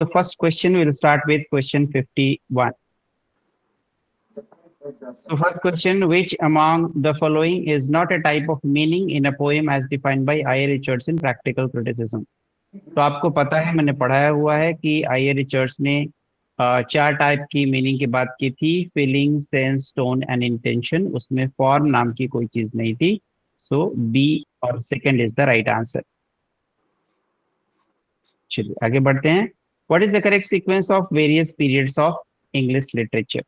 first question, we'll start with question 51. So first question, which among the following is not a type of meaning in a poem as defined by I.A. Richards in Practical Criticism? तो आपको पता है, मैंने पढ़ाया हुआ है कि I.A. Richards ने चार टाइप की मीनिंग की बात की थी, feeling, sense, tone and intention. उसमें फॉर्म नाम की कोई चीज नहीं थी। सो बी और second is the right answer. चलिए आगे बढ़ते हैं। What is the correct sequence of various periods of English literature?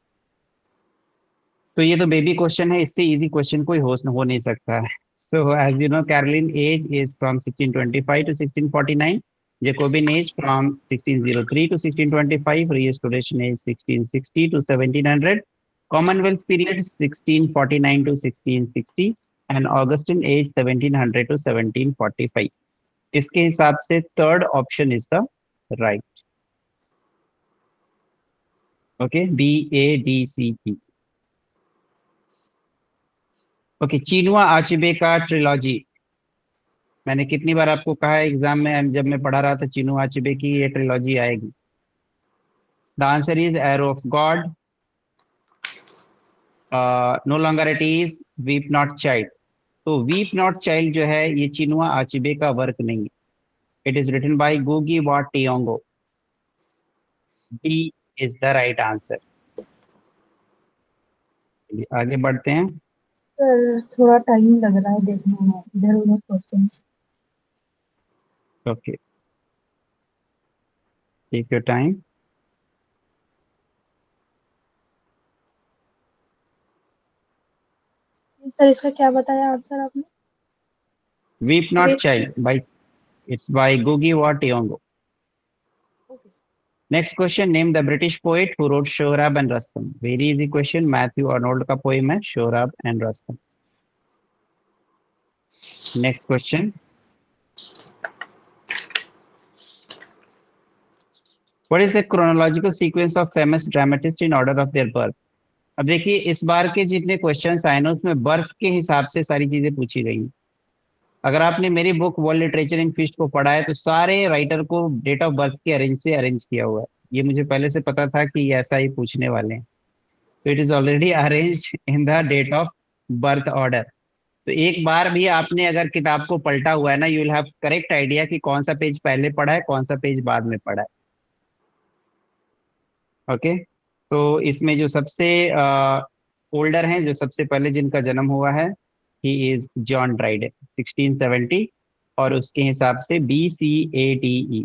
तो ये तो बेबी क्वेश्चन है, इससे इजी क्वेश्चन कोई हो नहीं सकता है। So as you know, Caroline age is from 1625 to 1649, Jacobean age from 1603 to 1625, Restoration age 1660 to 1700, Commonwealth period 1649 to 1660, and Augustine age 1700 to 1745। इसके हिसाब से third option is the right. Okay, BADCE। Okay, Chinua Achebe का trilogy, मैंने कितनी बार आपको कहा है exam में जब मैं पढ़ा रहा था, चिनुआ आचिबे की ये ट्रिलॉजी आएगी। The answer is Arrow of God, no longer it is, Weep Not Child. तो वीप नॉट चाइल्ड जो है ये चिनुआ आचिबे का वर्क नहीं है। इट इज रिटन बाय गुगी wa Thiong'o. D is the right answer. आगे बढ़ते हैं। सर थोड़ा टाइम लग रहा है देखने में, इधर उधर question. Okay, take your time. Sir इसका क्या बताया आंसर आपने? Weep Not wait. Child by, it's by गुगी wa Thiong'o. Okay sir. Next question, name the British poet who wrote Shohrab and Rustam. Very easy question, Matthew Arnold का poem है Shohrab and Rustam. Next question, what is the chronological sequence of famous dramatists in order of their birth? अब देखिए, इस बार के जितने questions आए ना उसमें बर्थ के हिसाब से सारी चीजें पूछी गई हैं। अगर आपने मेरी book world literature in feast को पढ़ा है तो सारे राइटर को डेट ऑफ बर्थ के अरेंज से अरेंज किया हुआ है। ये मुझे पहले से पता था कि ऐसा ही पूछने वाले हैं। तो it is already arranged in the date of birth order. तो एक बार भी आपने अगर किताब को पलटा हुआ है ना, you will have correct idea कि कौन सा पेज पहले पढ़ा है, कौन सा पेज बाद में पढ़ा है। ओके, तो इसमें जो सबसे ओल्डर हैं, जो सबसे पहले जिनका जन्म हुआ है, ही इज जॉन ड्राइडन 1670, और उसके हिसाब से BCADE,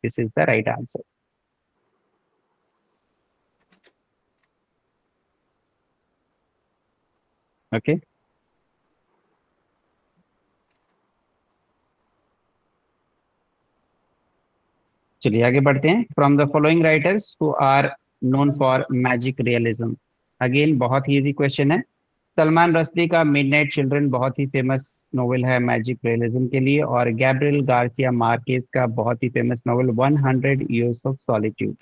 this is the right answer. Okay, चलिए आगे बढ़ते हैं। From the following writers who are known for magic realism, again बहुत ही इजी क्वेश्चन है। सलमान रश्दी का मिडनाइट चिल्ड्रन बहुत ही फेमस नोवेल है मैजिक रियलिज्म के लिए, और गैब्रियल गार्सिया मार्केस का बहुत ही famous novel 100 Years of Solitude।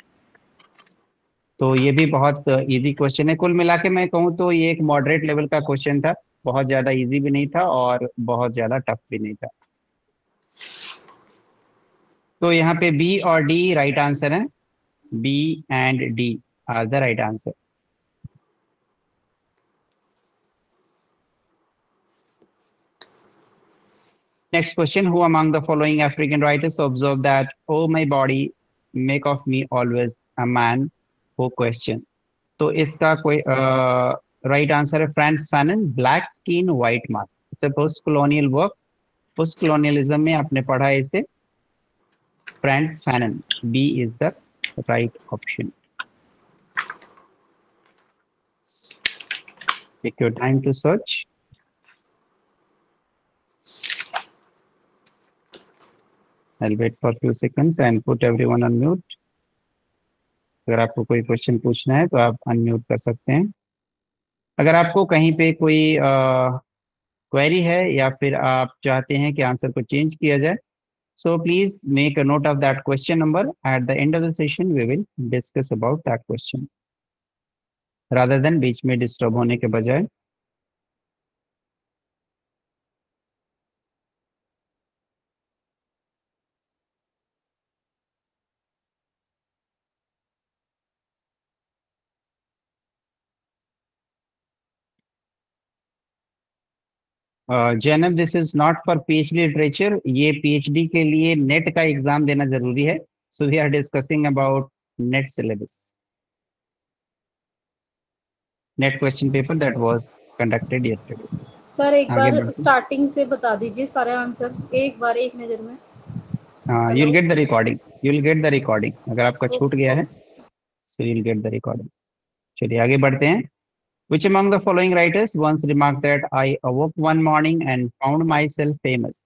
तो ये भी बहुत इजी क्वेश्चन है। कुल मिला के मैं कहूँ तो ये एक मॉडरेट लेवल का क्वेश्चन था, बहुत ज्यादा इजी भी नहीं था और बहुत ज्यादा टफ भी नहीं था। तो यहाँ पे बी और डी राइट आंसर है। B and D are the right answer. Next question, who among the following African writers observed that, oh my body, make of me always a man who question? तो इसका कोई right answer है Frantz Fanon, black skin white mask. It's post colonial work, post colonialism में आपने पढ़ा है इसे। Frantz Fanon, B is the right option. Take your time to search. I'll wait for few seconds and put everyone on mute. अगर आपको कोई question पूछना है तो आप अनम्यूट कर सकते हैं। अगर आपको कहीं पे कोई क्वेरी है या फिर आप चाहते हैं कि आंसर को चेंज किया जाए, so please make a note of that question number. At the end of the session we will discuss about that question, rather than बीच में डिस्टर्ब होने के बजाय। Zainab, this is not for PhD literature, ये PhD के लिए NET का exam देना जरूरी है। So we are discussing about NET syllabus, NET question paper that was conducted yesterday. Sir एक आगे बार बढ़ते हैं। स्टार्टिंग से बता दीजिए सारे आंसर एक बार एक नज़र में। हाँ, you hello. Will get the recording, you will get the recording, अगर आपका छूट गया है okay. So you will get the recording. चलिए आगे बढ़ते हैं। Which among the following writers once remarked that I awoke one morning and found myself famous?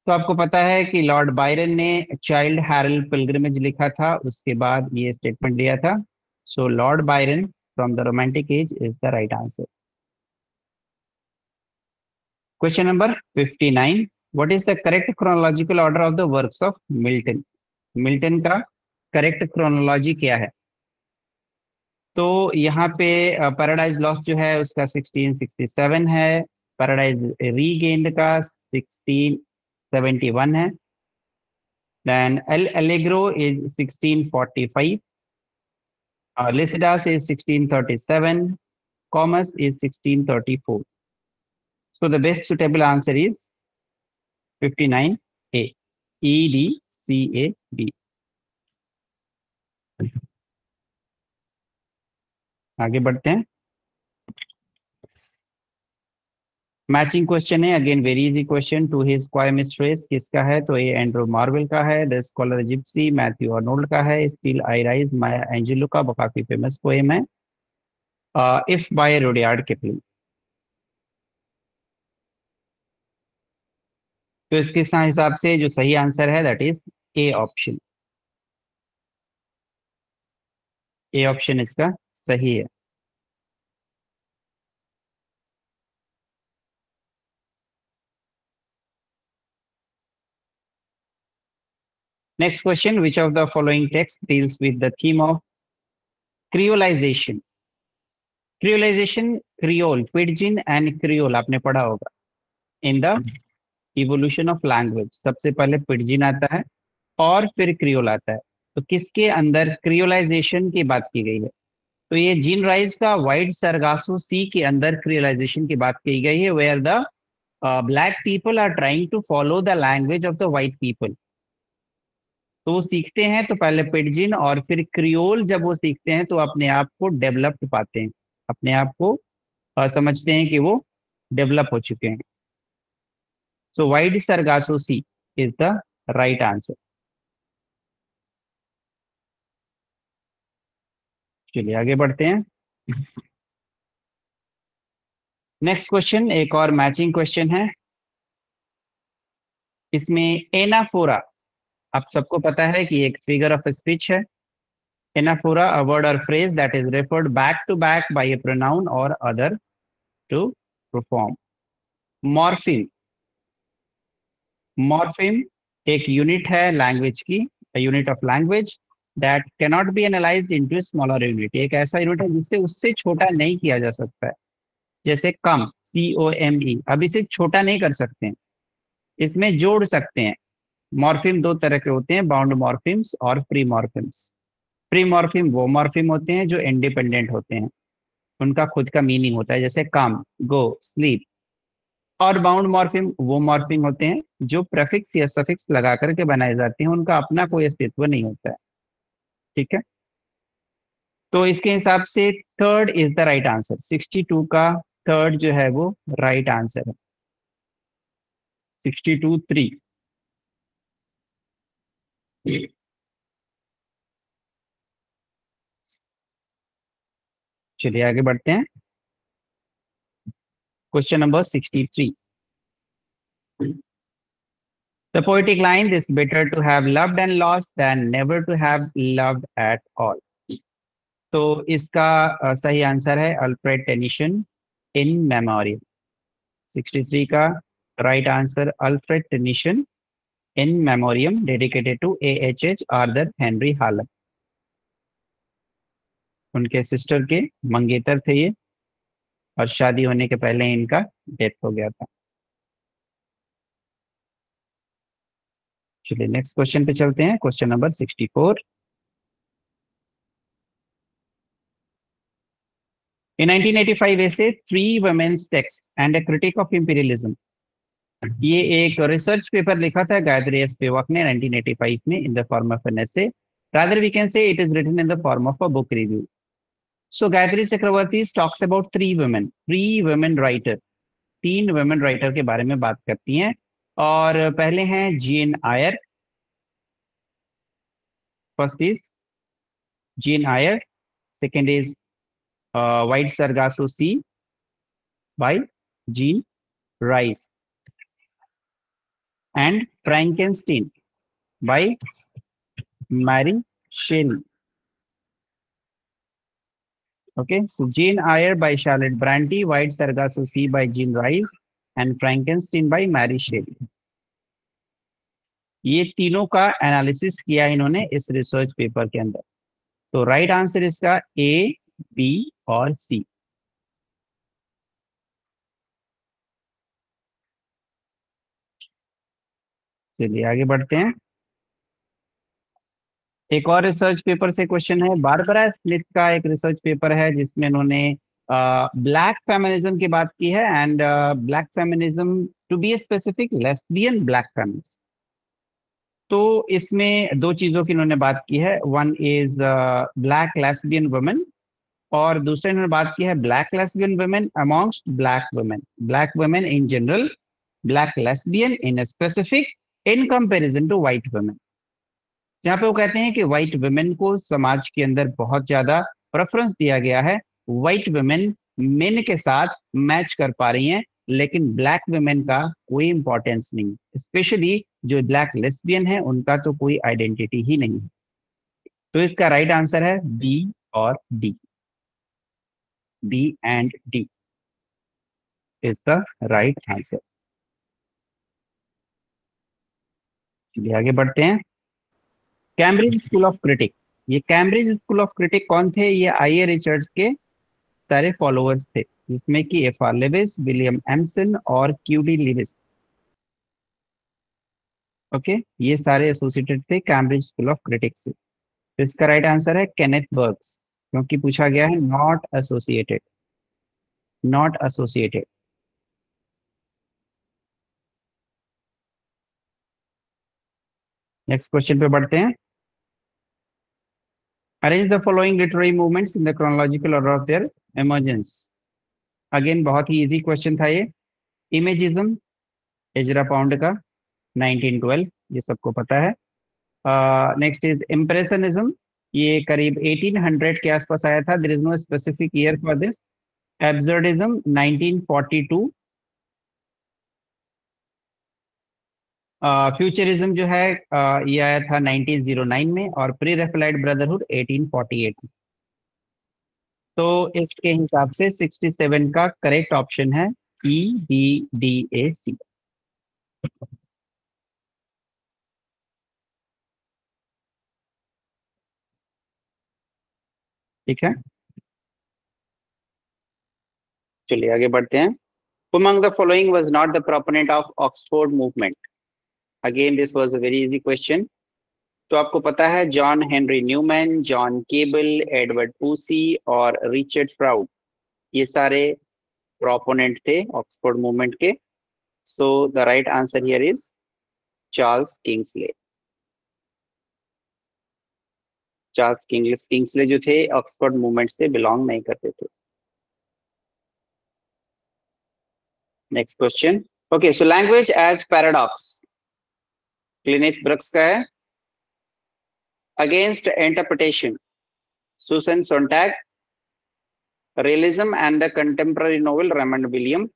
तो आपको पता है कि लॉर्ड बायरन ने चाइल्ड हैरल्ड पिलग्रिमेज लिखा था, उसके बाद ये स्टेटमेंट दिया था। So Lord Byron from the romantic age is the right answer. Question number 59, what is the correct chronological order of the works of Milton? Milton का correct chronology क्या है? तो यहाँ पे पैराडाइज लॉस्ट जो है उसका 1667 है, पैराडाइज रीगेन्ड का 1671 है, then L'Allegro is 1645, Lycidas is 1637, Comus is 1634। So the best suitable answer is 59 A, E D C A D. आगे बढ़ते हैं। मैचिंग क्वेश्चन है, again very easy question. To his coy mistress किसका है? तो ये एंड्रू मार्वेल का है। The scholar gipsy Matthew Arnold का है। Still I rise Maya Angelou का काफी फेमस पोएम है। If by Rudyard Kipling. तो इसके हिसाब से जो सही आंसर है that is A option, A option इसका सही है। Next question, which of the following text deals with the theme of creolization? Creolization, creole, pidgin and creole आपने पढ़ा होगा in the evolution of language. सबसे पहले पिडजिन आता है और फिर क्रियोल आता है। तो किसके अंदर क्रियोलाइजेशन की बात की गई है? तो ये जीन राइस का वाइट सरगासो सी के अंदर क्रियोलाइजेशन की बात की गई है, where the black people are trying to follow the language of the white people. तो वो सीखते हैं तो पहले पिडजिन और फिर क्रियोल, जब वो सीखते हैं तो अपने आप को डेवलप्ड पाते हैं, अपने आप को समझते हैं कि वो डेवलप हो चुके हैं। So Wide Sargasso Sea is the right answer. चलिए आगे बढ़ते हैं। नेक्स्ट क्वेश्चन एक और मैचिंग क्वेश्चन है। इसमें एनाफोरा, आप सबको पता है कि एक फिगर ऑफ स्पीच है। Anaphora a word or phrase that is referred back to back by a pronoun or other to perform. Morpheme, morpheme एक यूनिट है लैंग्वेज की, unit of language that cannot be analysed into smaller unit. एक ऐसा unit है जिससे उससे छोटा नहीं किया जा सकता है। जैसे कम, COME, अब इसे छोटा नहीं कर सकते हैं, इसमें जोड़ सकते हैं। मॉर्फिम दो तरह के होते हैं, बाउंड मॉर्फिम्स और फ्री मॉर्फिम्स। फ्री मॉर्फिम वो मॉर्फिम होते हैं जो इंडिपेंडेंट होते हैं, उनका खुद का मीनिंग होता है, जैसे कम, गो, स्लीप। और बाउंड मॉर्फिम वो मॉर्फिम होते हैं जो प्रेफिक्स या सफिक्स लगा करके बनाए जाते हैं, उनका अपना कोई अस्तित्व नहीं होता है। ठीक है, तो इसके हिसाब से third is the right answer. 62 का थर्ड जो है वो राइट आंसर है। 62 3। चलिए आगे बढ़ते हैं। Question number 63, the poetic line, this better to have loved and lost than never to have loved at all। तो इसका सही आंसर है अल्फ्रेड टेनिसन, इन मेमोरियम। 63 का right answer Alfred Tennyson, In Memoriam, dedicated to AHH Arthur Henry Hallam. उनके sister के मंगेतर थे ये, और शादी होने के पहले इनका डेथ हो गया था। चलिए नेक्स्ट क्वेश्चन पे चलते हैं। क्वेश्चन नंबर 64, In 1985 ऐसे three women's text and a critique of imperialism, ये एक रिसर्च पेपर लिखा था गायत्री एस स्पिवाक ने 1985 में in the form of an essay, rather we can say it is written in the form of a book review. So Gayatri Chakravorty talks about three women writer, तीन women writer के बारे में बात करती हैं. और पहले हैं Jane Eyre. First is Jane Eyre, second is Wide Sargasso Sea by Jean Rhys, and Frankenstein by Mary Shelley. Okay, so Jane Eyre by Charlotte Bronte, White Sargasso Sea by Jean Rice, and Frankenstein by Mary Shelley. ये तीनों का analysis किया इन्होंने इस research paper के अंदर. तो right answer इसका ए, बी और सी. चलिए आगे बढ़ते हैं. एक और रिसर्च पेपर से क्वेश्चन है. बारबरा स्मिथ का एक रिसर्च पेपर है जिसमें उन्होंने ब्लैक फेमिनिज्म की बात की है, and black feminism to be specific lesbian black feminism. तो इसमें दो चीजों की इन्होंने बात की है. One is black lesbian women, और दूसरा इन्होंने बात की है black lesbian women amongst black women in general, black lesbian in specific, in comparison to white women. जहाँ पे वो कहते हैं कि व्हाइट वुमेन को समाज के अंदर बहुत ज्यादा प्रेफरेंस दिया गया है, व्हाइट वुमेन मेन के साथ मैच कर पा रही हैं, लेकिन ब्लैक वुमेन का कोई इंपॉर्टेंस नहीं, स्पेशली जो ब्लैक लेस्बियन है उनका तो कोई आइडेंटिटी ही नहीं है. तो इसका राइट आंसर है बी और D. B and D is the right answer. चलिए आगे बढ़ते हैं. Cambridge school of critic. ये कैम्ब्रिज स्कूल ऑफ क्रिटिक कौन थे? ये आई.ए. रिचर्ड्स के सारे फॉलोअर्स थे, जिसमें कि एफ.आर. लेविस, विलियम एम्सन और क्यू.डी. लेविस. ओके, ये सारे एसोसिएटेड थे कैम्ब्रिज स्कूल ऑफ क्रिटिक से. तो इसका राइट आंसर है केनेथ बर्ग्स, क्योंकि पूछा गया है not associated, not associated. Next question पे बढ़ते हैं. Arrange the following literary movements in the chronological order of their emergence. Again बहुत ही इजी क्वेश्चन था ये. इमेजिज्म, एजरा पाउंड का 1912, ये सबको पता है. नेक्स्ट इज इम्प्रेशनिज्म, ये करीब 1800 के आसपास आया था. There is no specific year for this. Absurdism 1942. Futurism जो है ये आया था 1909 में, और प्री रेफेलाइट ब्रदरहुड 1848 में. तो इसके हिसाब से 67 का करेक्ट ऑप्शन है EBDAC. ठीक है, चलिए आगे बढ़ते हैं. Who among the following was not the proponent of Oxford movement? Again, this was a very easy question. तो आपको पता है John Henry Newman, John Keble, Edward Pusey और रिचर्ड फ्राउड, ये सारे प्रोपोनेंट थे ऑक्सफोर्ड मूवमेंट के. So the right answer here is Charles Kingsley. Charles Kingsley जो थे ऑक्सफोर्ड मूवमेंट से बिलोंग नहीं करते थे. Next question. Okay, so Language as Paradox, Cleanth Brooks का है. Against Interpretation, Susan Sontag. Realism and the contemporary novel, Raymond William.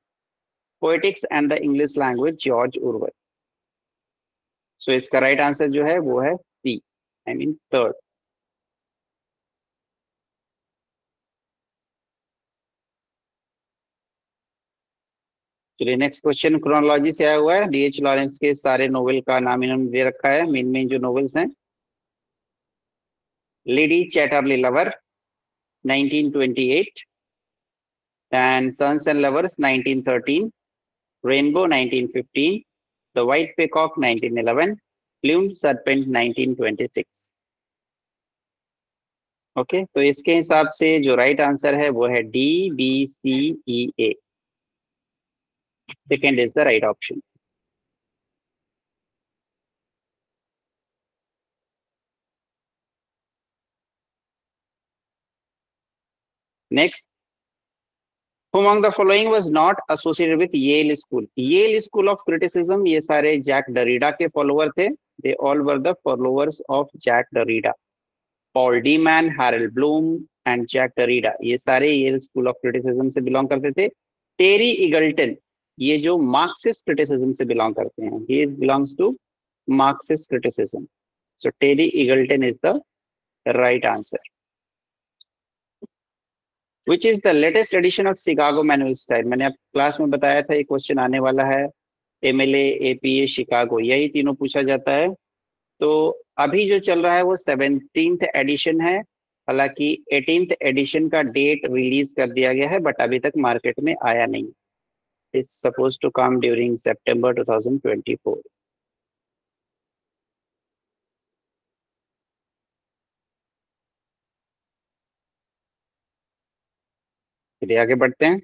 Poetics and the English language, George Orwell. So इसका right answer जो है वो है सी, आई मीन थर्ड. चलिए next question chronology से आया हुआ है. D.H. लॉरेंस के सारे नोवेल का नाम इन्होंने दे रखा है. मेन मेन जो नोवेल्स हैं: lady Chatterley lover 1928, and Sons and Lovers 1913, Rainbow 1915, The White Peacock 1911, Plumed Serpent 1926. Okay, तो इसके हिसाब से जो राइट आंसर है वो है D, B, C, E, A. Second is the right option. Next, who among the following was not associated with Yale School? Yale School of Criticism, ये सारे जैक डरीडा के फॉलोअर थे। They all were the followers of Jack Derrida. Paul de Man, Harold Bloom and Jack Derrida, ये सारे Yale school of criticism से belong करते थे। टेरी Eagleton, ये जो मार्क्सिस्ट क्रिटिसिज्म से बिलोंग करते हैं, he belongs to Marxist criticism. So Terry Eagleton is the right answer. Which is the latest edition of Chicago manual style? मैंने अब क्लास में बताया था ये क्वेश्चन आने वाला है। एमएलए, एपीए, शिकागो, यही तीनों पूछा जाता है। तो अभी जो चल रहा है वो 17th एडिशन है। हालांकि 18th एडिशन का डेट रिलीज कर दिया गया है, बट अभी तक मार्केट में आया नहीं। Is suppose to come during सितंबर 2024। चलिए आगे बढ़ते हैं।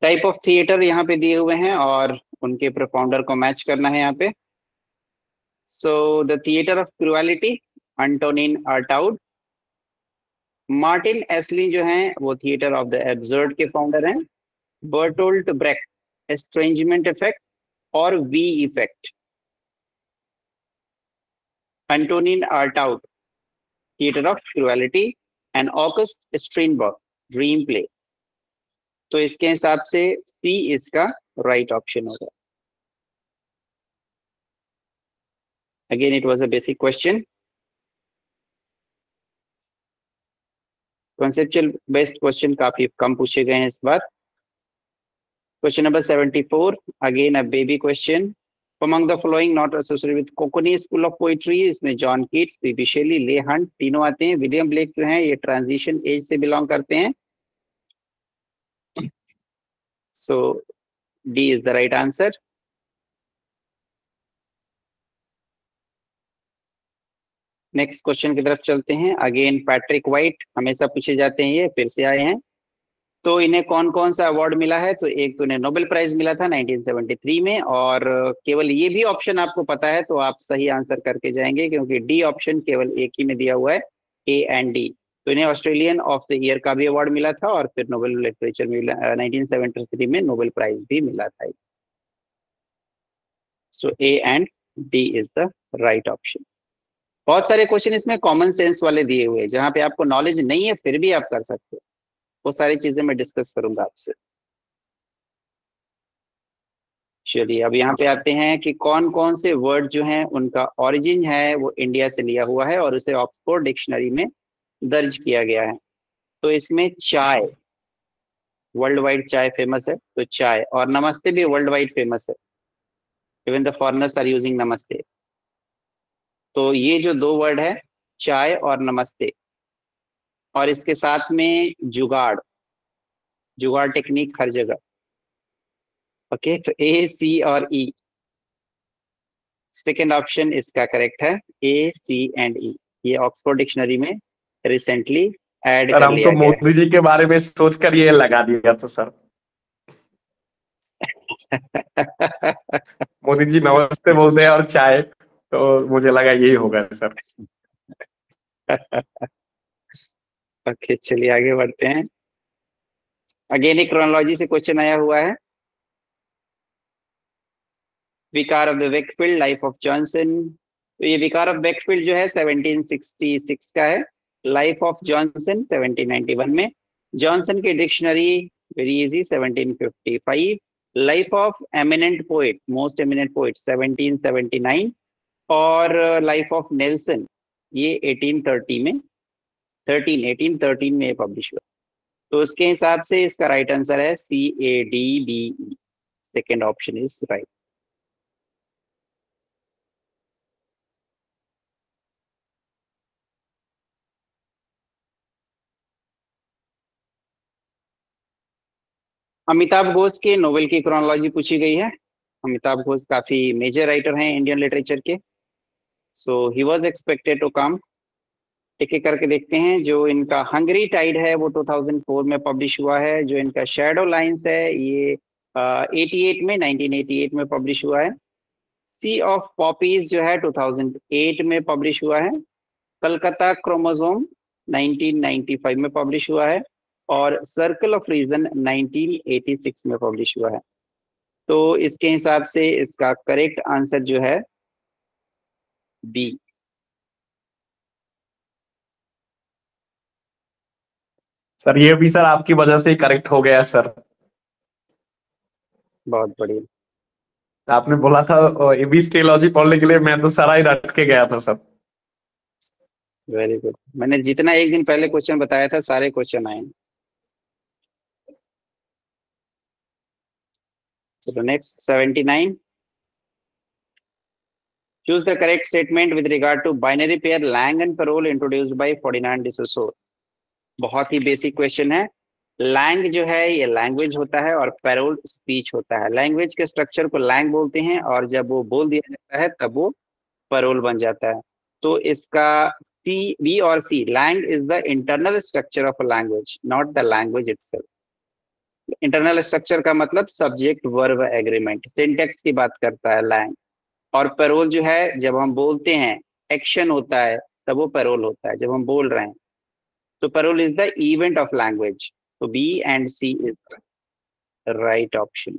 टाइप ऑफ थिएटर यहाँ पे दिए हुए हैं और उनके प्रोफाउंडर को मैच करना है यहाँ पे। So the theatre of cruelty, Antonin Artaud. Martin Esslin जो हैं वो थिएटर ऑफ द एब्सर्ड के फाउंडर हैं। बर्टोल्ट ब्रेक्ट, एस्ट्रेंजमेंट इफेक्ट और V effect. Antonin Artaud, theatre of cruelty, and August Strindberg, dream play. तो इसके हिसाब से सी इसका राइट ऑप्शन होगा। Again it was a basic question. Conceptual based question काफी कम पूछे गए हैं इस बार। Question number 74, again a baby question. Among the following not associated with Cockney School of Poetry, इसमें जॉन कीट्स, बीबी शेली, ले हंट तीनों आते हैं। विलियम ब्लेक जो हैं ये ट्रांजिशन एज से बिलोंग करते हैं। So D is the right answer. Next question की तरफ चलते हैं। अगेन पैट्रिक वाइट, हमेशा पूछे जाते हैं, ये फिर से आए हैं। तो इन्हें कौन कौन सा अवार्ड मिला है? तो एक तो इन्हें नोबेल प्राइज मिला था 1973 में, और केवल ये भी ऑप्शन आपको पता है तो आप सही आंसर करके जाएंगे, क्योंकि डी ऑप्शन केवल एक ही में दिया हुआ है, ए एंड डी। तो इन्हें ऑस्ट्रेलियन ऑफ द ईयर का भी अवार्ड मिला था और फिर नोबेल लिटरेचर में 1973 में नोबेल प्राइज भी मिला था। So A and D is the right option. बहुत सारे क्वेश्चन इसमें कॉमन सेंस वाले दिए हुए हैं, जहां पे आपको नॉलेज नहीं है फिर भी आप कर सकते हो। वो सारी चीजें मैं डिस्कस करूंगा आपसे। चलिए अब यहाँ पे आते हैं कि कौन कौन से वर्ड जो हैं उनका ओरिजिन है वो इंडिया से लिया हुआ है और उसे ऑक्सफोर्ड डिक्शनरी में दर्ज किया गया है। तो इसमें चाय, वर्ल्ड वाइड चाय फेमस है, तो चाय, और नमस्ते भी वर्ल्ड वाइड फेमस है। Even the foreigners are using namaste. तो ये जो दो वर्ड है, चाय और नमस्ते, और इसके साथ में जुगाड़, जुगाड़ टेक्निक हर जगह। ओके, तो ए, सी और ई, सेकेंड ऑप्शन इसका करेक्ट है, ए, सी एंड ई। ये ऑक्सफोर्ड डिक्शनरी में रिसेंटली ऐड सर कर हम तो लिया गया मोदी जी के बारे में सोचकर ये लगा दिया था सर। है। मोदी जी नमस्ते बोलते हैं और चाय, तो मुझे लगा यही होगा सर। ओके, चलिए आगे बढ़ते हैं। अगेन एक क्रोनोलॉजी से क्वेश्चन आया हुआ है। विकार of the Wakefield, life of Johnson. तो ये विकार ऑफ वेकफील्ड जो है 1766 का है, लाइफ ऑफ जॉनसन 1791 में। जॉनसन की dictionary very easy 1755, life of eminent poet, most eminent poet 1779, और लाइफ ऑफ नेल्सन ये 1830 में, 1813 में पब्लिश हुआ। तो उसके हिसाब से इसका राइट आंसर है C, A, D, B, E. Second option is right. Amitabh Ghosh के नोवेल की क्रोनोलॉजी पूछी गई है। अमिताभ घोष काफी मेजर राइटर हैं इंडियन लिटरेचर के। So he was expected to come एक एक करके देखते हैं। जो इनका हंगरी टाइड है वो 2004 में पब्लिश हुआ है। जो इनका शैडो लाइंस है ये 88 में 1988 में पब्लिश हुआ है। सी ऑफ पॉपीज जो है 2008 में पब्लिश हुआ है। कलकत्ता क्रोमोसोम 1995 में पब्लिश हुआ है। और सर्कल ऑफ रीजन 1986 में पब्लिश हुआ है। तो इसके हिसाब से इसका करेक्ट आंसर जो है बी। सर ये भी सर आपकी वजह से ही करेक्ट हो गया सर। बहुत बढ़िया। आपने बोला था एबीसी ट्रिलॉजी पढ़ने के लिए, मैं तो सारा ही रट के गया था सर। Very good. मैंने जितना एक दिन पहले क्वेश्चन बताया था सारे क्वेश्चन आए हैं। चलो next 79। Choose the correct statement with regard to binary pair Lang and Parole introduced by Ferdinand de Saussure। बहुत ही बेसिक क्वेश्चन है। लैंग जो है ये लैंग्वेज होता है और पैरोल स्पीच होता है। लैंग्वेज के स्ट्रक्चर को लैंग बोलते हैं और जब वो बोल दिया जाता है तब वो पैरोल बन जाता है। तो इसका सी, बी और C. Langue is the internal structure of a language, not the language itself. Internal structure का मतलब सब्जेक्ट वर्ब एग्रीमेंट, सिंटेक्स की बात करता है लैंग। और पैरोल जो है जब हम बोलते हैं एक्शन होता है तब वो पैरोल होता है, जब हम बोल रहे हैं। तो parole is the event of language. तो B and C is the right option.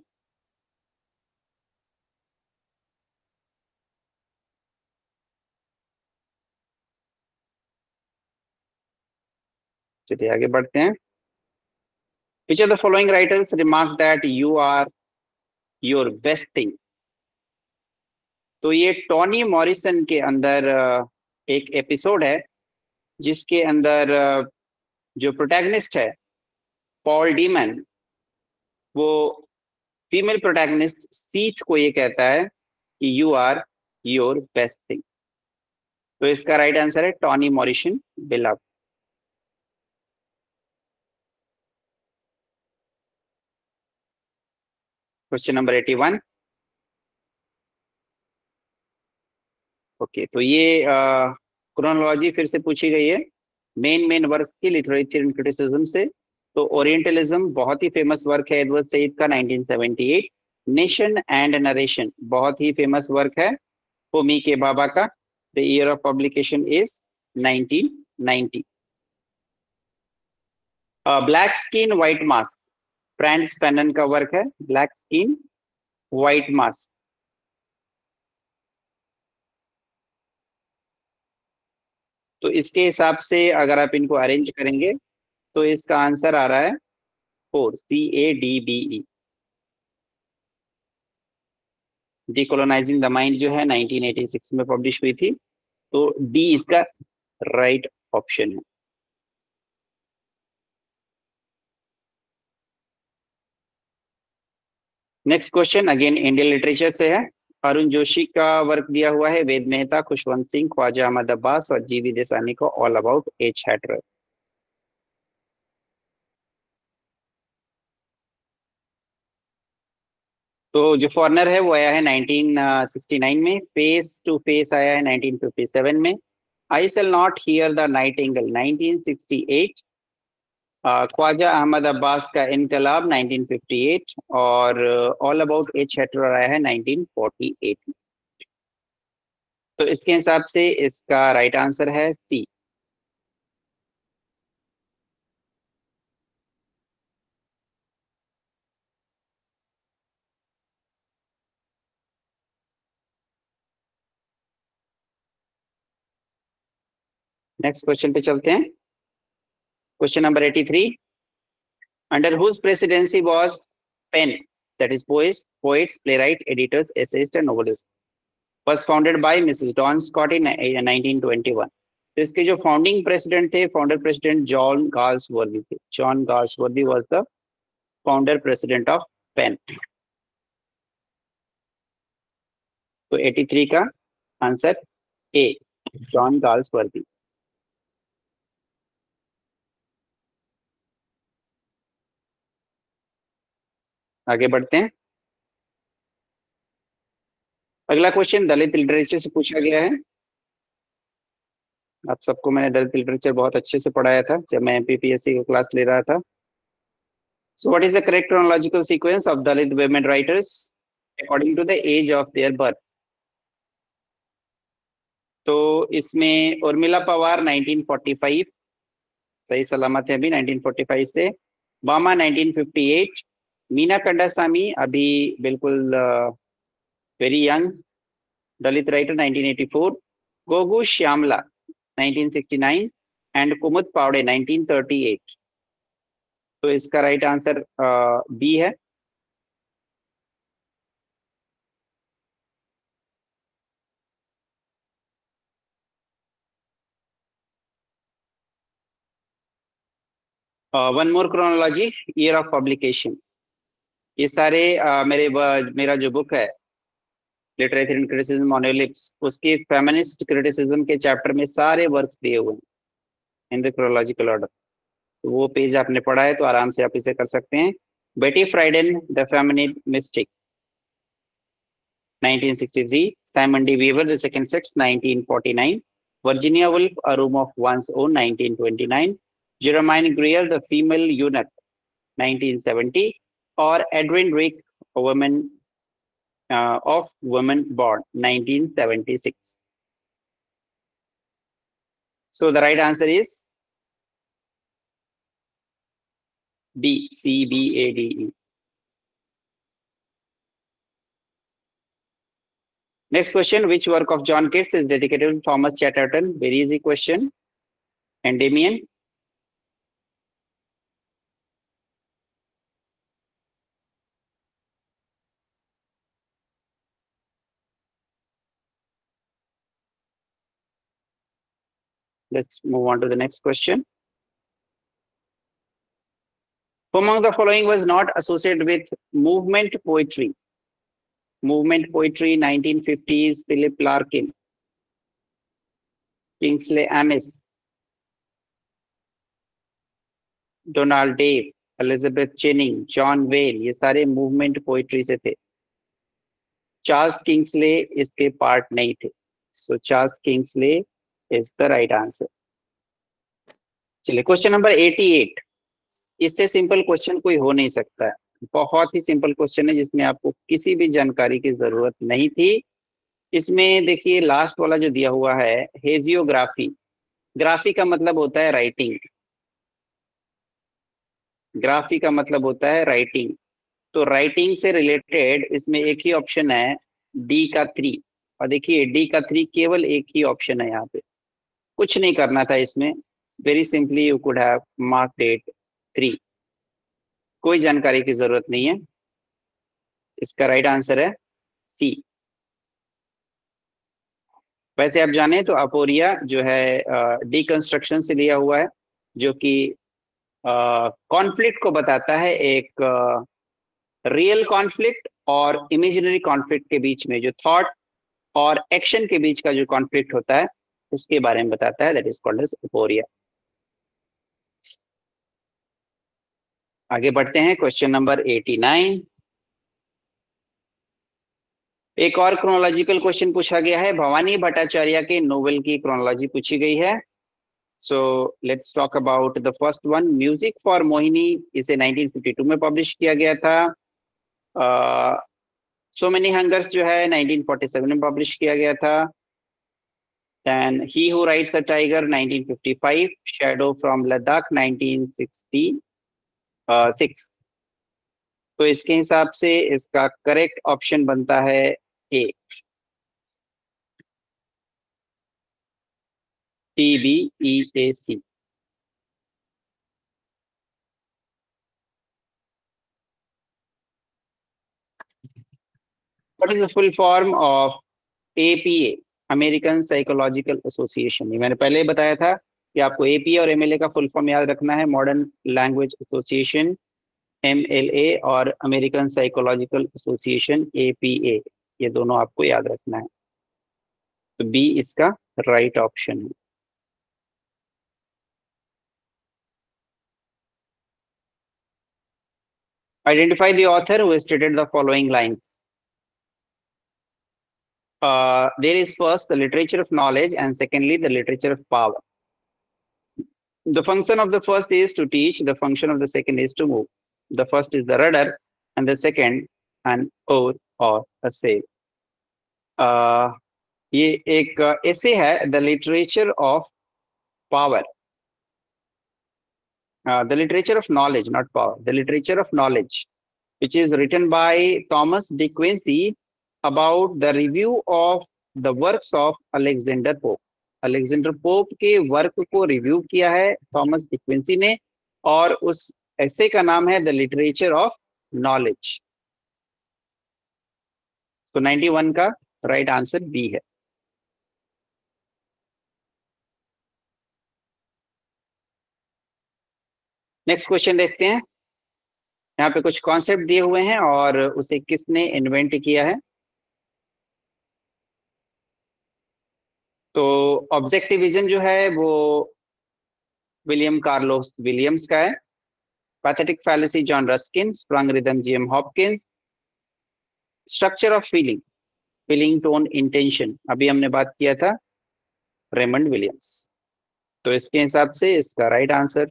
चलिए आगे बढ़ते हैं। Which are the following writers remark that you are your best thing. तो ये टॉनी मॉरिसन के अंदर एक एपिसोड है जिसके अंदर जो प्रोटैगनिस्ट है पॉल डीमन, वो फीमेल प्रोटैगनिस्ट सीथ को ये कहता है कि you are your best thing. तो इसका राइट आंसर है Toni Morrison Beloved. Question number 81। Okay, तो ये क्रोनोलॉजी फिर से पूछी गई है मेन वर्क की लिटरेचर क्रिटिसिज्म से। तो ओरिएंटलिज्म बहुत ही फेमस वर्क है एडवर्ड सईद का 1978। नेशन एंड नरेशन बहुत ही फेमस वर्क है होमी के बाबा का। The year of publication is 1990। Black skin white mask France Fanon का वर्क है। Black skin white mask. तो इसके हिसाब से अगर आप इनको अरेंज करेंगे तो इसका आंसर आ रहा है 4, CADBE। डिकोलोनाइजिंग द माइंड जो है 1986 में पब्लिश हुई थी। तो डी इसका राइट ऑप्शन है। Next question again Indian literature से है। अरुण जोशी का वर्क दिया हुआ है। वेद मेहता, खुशवंत सिंह, ख्वाजा अहमद अब्बास और जीवी देसानी को ऑल अबाउट एच हैटरर। तो जो फॉरनर है वो आया है 1969 में। फेस टू फेस आया है 1957 में। I shall not hear the nightingale 1968। Khwaja Ahmad Abbas का इनकलाब 1958 और ऑल अबाउट एच हैटरर आया है 1948 में। तो इसके हिसाब से इसका राइट आंसर है सी। नेक्स्ट क्वेश्चन पे चलते हैं। Question number 83। Under whose presidency was PEN, that is poets playwright editors essayist and novelist, was founded by Mrs. Dawn Scott in 1921। तो इसके जो फाउंडिंग प्रेसिडेंट थे, फाउंडर प्रेसिडेंट जॉन गाल्सवर्दी थे। John Galsworthy was the founder president of PEN. तो 83 का answer A, John Galsworthy. आगे बढ़ते हैं। अगला क्वेश्चन दलित लिटरेचर से पूछा गया है। आप सबको मैंने दलित लिटरेचर बहुत अच्छे से पढ़ाया था जब मैं एमपीपीएससी की क्लास ले रहा था। So what is the correct chronological sequence of Dalit women writers according to the age of their birth? तो इसमें उर्मिला पवार 1945 सही सलामत है अभी 1945 से, बामा 1958, मीना कंडासामी अभी बिल्कुल very young Dalit writer 1984, Gogu Shyamala 1969 and Kumud Pawde 1938। तो इसका राइट आंसर बी है। One more chronology, year of publication. ये सारे मेरा जो बुक है literature and criticism on lips, उसके फेमिनिस्ट क्रिटिसिज्म के चैप्टर में सारे वर्क्स दिए हुए हैं इन द क्रोनोलॉजिकल ऑर्डर। तो वो पेज आपने पढ़ा है तो आराम से आप इसे कर सकते हैं। Betty Friedan the feminine mystique 1963, Simone de Beauvoir the second sex 1949, Virginia Woolf a room of one's own 1929, Germaine Greer the female eunuch 1970, और Edwin Rich women of women born 1976. So the right answer is D, CBADE. Next question, which work of John Keats is dedicated to Thomas Chatterton? Very easy question. Endymion. Let's move on to the next question. Who among the following was not associated with movement poetry? Movement poetry 1950s, Philip Larkin, Kingsley Amis, Donald Davie, Elizabeth Jennings, John Wain, ये सारे movement poetry से थे। Charles Kingsley इसके part नहीं थे। सो Charles Kingsley is the right answer. चलिए question number 88। इससे simple question कोई हो नहीं सकता है। बहुत ही सिंपल क्वेश्चन है जिसमें आपको किसी भी जानकारी की जरूरत नहीं थी। इसमें देखिए लास्ट वाला जो दिया हुआ है हेजियोग्राफी, ग्राफी का मतलब होता है राइटिंग, ग्राफी का मतलब होता है राइटिंग। तो राइटिंग से रिलेटेड इसमें एक ही ऑप्शन है डी का 3, और देखिए डी का 3 केवल एक ही ऑप्शन है यहाँ पे, कुछ नहीं करना था इसमें। Very simply you could have marked it 3, कोई जानकारी की जरूरत नहीं है। इसका राइट आंसर है सी। वैसे आप जाने तो अपोरिया जो है डिकंस्ट्रक्शन से लिया हुआ है, जो कि कॉन्फ्लिक्ट को बताता है, एक रियल कॉन्फ्लिक्ट और इमेजिनरी कॉन्फ्लिक्ट के बीच में, जो थॉट और एक्शन के बीच का जो कॉन्फ्लिक्ट होता है उसके बारे में बताता है, that is called as aporia. आगे बढ़ते हैं क्वेश्चन नंबर 89। एक और क्रोनोलॉजिकल क्वेश्चन पूछा गया है, भवानी भट्टाचार्य के नोवेल की क्रोनोलॉजी पूछी गई है। So let's talk about the first one, music for Mohini, इसे 1952 में पब्लिश किया गया था। सो मेनी हंगर्स जो है 1947 में पब्लिश किया गया था। Then He Who Rides a Tiger 1955, Shadow from Ladakh 1966। तो इसके हिसाब से इसका करेक्ट ऑप्शन बनता है ए, TBEAC। What is the full form of APA, American psychological association? ये मैंने पहले ही बताया था कि आपको एपीए और एमएलए का फुल फॉर्म याद रखना है, मॉडर्न लैंग्वेज एसोसिएशन MLA और अमेरिकन साइकोलॉजिकल एसोसिएशन APA, ये दोनों आपको याद रखना है। तो बी इसका राइट ऑप्शन है। Identify the author who stated the following lines. There is first the literature of knowledge and secondly the literature of power. The function of the first is to teach, the function of the second is to move. The first is the rudder and the second an oar or a sail. ये एक ऐसे है the literature of power, the literature of knowledge, not power, the literature of knowledge, which is written by Thomas De Quincey about the review of the works of Alexander Pope. Alexander pope के work को review किया है Thomas De Quincey ने, और उस ऐसे का नाम है द लिटरेचर ऑफ नॉलेज। तो 91 का राइट आंसर बी है। नेक्स्ट क्वेश्चन देखते हैं। यहाँ पे कुछ कॉन्सेप्ट दिए हुए हैं और उसे किसने इन्वेंट किया है। तो ऑब्जेक्टिविज्म जो है वो विलियम कार्लोस विलियम्स का है। Pathetic fallacy John Ruskin. Sprung rhythm GM Hopkins. Structure of feeling, feeling tone intention, अभी हमने बात किया था रेमंड विलियम्स। तो इसके हिसाब से इसका राइट आंसर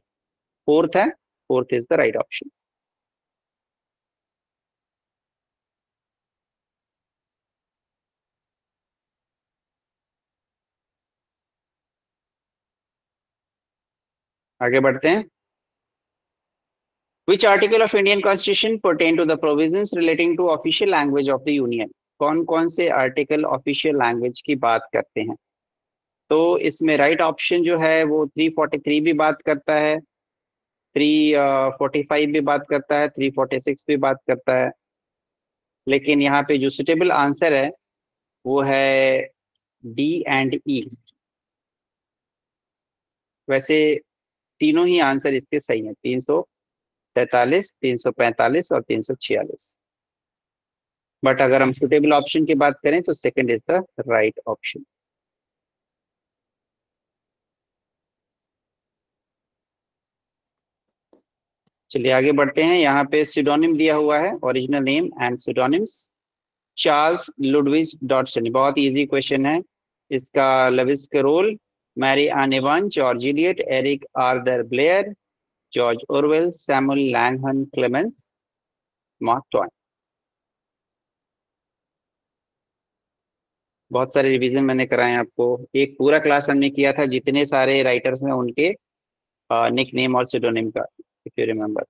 फोर्थ है, fourth is the right option. आगे बढ़ते हैं। Which article of Indian Constitution pertain to the provisions relating to official language of the Union? कौन कौन से आर्टिकल ऑफिशियल लैंग्वेज की बात करते हैं। तो इसमें राइट ऑप्शन जो है वो 343 भी बात करता है, 345 भी बात करता है, 346 भी बात करता है, लेकिन यहाँ पे जो सुटेबल आंसर है वो है डी एंड ई। वैसे तीनों ही आंसर इसके सही हैं, 343, 345 और 346। बट अगर हम सुटेबल ऑप्शन की बात करें तो second is the right option. चलिए आगे बढ़ते हैं। यहाँ पे सिडोनिम दिया हुआ है, original name and pseudonyms. Charles Lutwidge Dodgson, बहुत इजी क्वेश्चन है इसका। Lewis Carroll, Mary Ann Evans, George Eliot, Eric Arthur Blair, George Orwell, Samuel Langhorne Clemens, Mark Twain. बहुत सारे रिवीजन मैंने कराए आपको, एक पूरा क्लास हमने किया था जितने सारे राइटर्स हैं उनके निक नेम और सिडोनिम का, if you remember.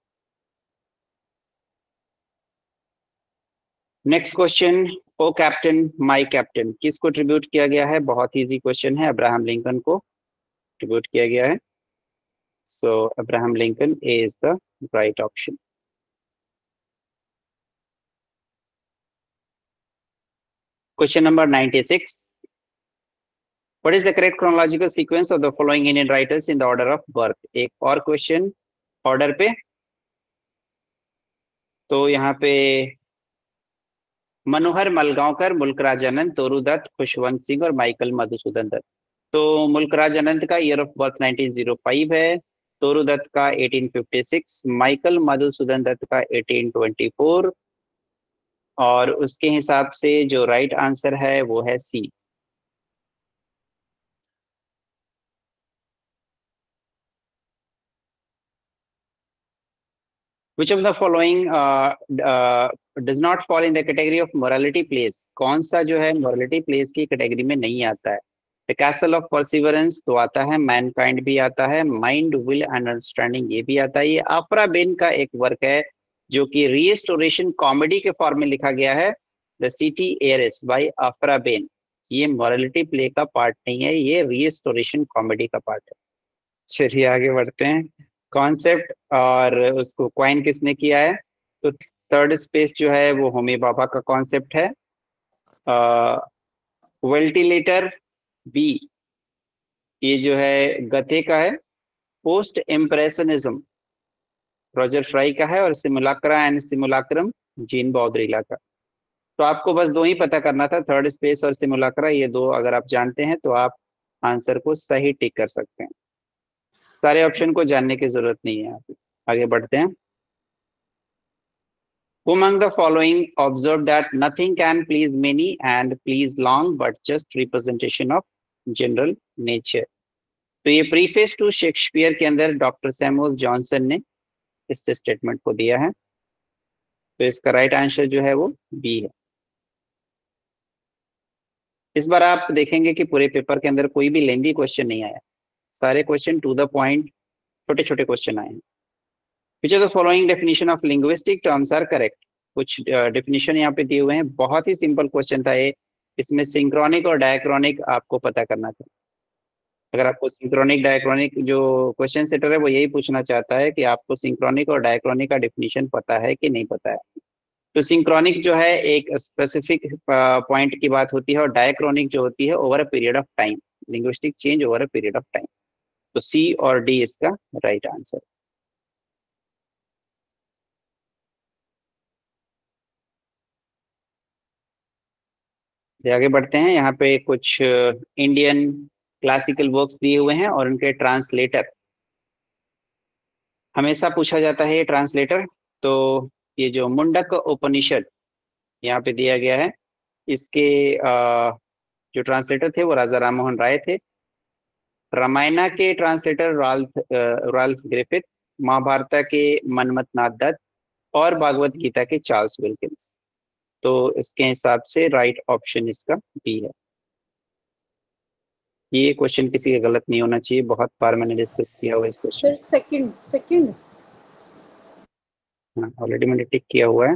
Next question, O captain my captain किसको ट्रिब्यूट किया गया है। बहुत इजी क्वेश्चन है, अब्राहम लिंकन को ट्रिब्यूट किया गया है। So Abraham Lincoln is the right option. Question number 96, what is the correct chronological sequence of the following Indian writers in the order of birth. एक और क्वेश्चन ऑर्डर पे। तो यहाँ पे मनोहर मलगांवकर, मुल्कराज अनंत, तोरू दत्त, खुशवंत सिंह और माइकल मधुसूदन दत्त। तो मुल्कराज अनंत का ईयर ऑफ बर्थ 1905 है, तोरू दत्त का 1856, माइकल मधुसूदन दत्त का 1824, और उसके हिसाब से जो राइट आंसर है वो है सी। Which of the following does not fall in the category of morality plays? कौन सा जो है morality plays की कैटेगरी में नहीं आता है। The Castle of Perseverance तो आता है, Mankind भी आता है, Mind, Will and Understanding ये भी आता है। ये आफ्रा बेन का एक वर्क है जो कि रीस्टोरेशन कॉमेडी के फॉर्म में लिखा गया है, द सिटी एयरिस बाय आफ्रा बेन। ये morality प्ले का पार्ट नहीं है, ये रीस्टोरेशन कॉमेडी का पार्ट है। चलिए आगे बढ़ते हैं। कॉन्सेप्ट और उसको क्वाइन किसने किया है। तो थर्ड स्पेस जो है वो होमी बाबा का कॉन्सेप्ट है। वेल्टिलेटर बी ये जो है गथे का है। पोस्ट इम्प्रेशनिज्म रॉजर फ्राई का है, और सिमुलाक्रा एंड सिमुलाक्रम जीन बॉद्रिला का। तो आपको बस दो ही पता करना था, थर्ड स्पेस और सिमुलाक्रा, ये दो अगर आप जानते हैं तो आप आंसर को सही टिक कर सकते हैं। सारे ऑप्शन को जानने की जरूरत नहीं है। आगे बढ़ते हैं। Who among the following observed that nothing can please many and please long but just representation of general nature? तो ये प्रीफेस टू शेक्सपियर के अंदर डॉक्टर सैमुअल जॉनसन ने इस स्टेटमेंट को दिया है। तो इसका राइट आंसर जो है वो बी है। इस बार आप देखेंगे कि पूरे पेपर के अंदर कोई भी लेंदी क्वेश्चन नहीं आया, सारे क्वेश्चन टू द पॉइंट, छोटे छोटे क्वेश्चन आए हैं। Which of the following definition of linguistic terms are correct? कुछ डेफिनेशन यहाँ पे दिए हुए हैं, बहुत ही सिंपल क्वेश्चन था ये। इसमें सिंक्रोनिक और डायक्रॉनिक आपको पता करना था। अगर आपको सिंक्रोनिक डायक्रॉनिक, जो क्वेश्चन सेटर है वो यही पूछना चाहता है कि आपको सिंक्रोनिक और डायक्रॉनिक का डेफिनेशन पता है कि नहीं पता है। तो सिंक्रोनिक जो है एक स्पेसिफिक पॉइंट की बात होती है, और डायक्रॉनिक जो होती है over a period of time, linguistic change over a period of time. तो सी और डी इसका राइट आंसर। आगे बढ़ते हैं। यहाँ पे कुछ इंडियन क्लासिकल वर्क्स दिए हुए हैं और उनके ट्रांसलेटर। हमेशा पूछा जाता है ये ट्रांसलेटर। तो ये जो मुंडक उपनिषद यहाँ पे दिया गया है, इसके जो ट्रांसलेटर थे वो राजा राम मोहन राय थे। रामायणा के ट्रांसलेटर राल्फ ग्रिफिथ, महाभारत के मनमथ नाथ दत्त और भागवत गीता के चार्ल्स विल्किंस। तो इसके हिसाब से राइट ऑप्शन इसका बी है। ये क्वेश्चन किसी का गलत नहीं होना चाहिए, बहुत बार मैंने डिस्कस किया हुआ इस क्वेश्चन। सर सेकंड हाँ, ऑलरेडी मैंने टिक किया हुआ है।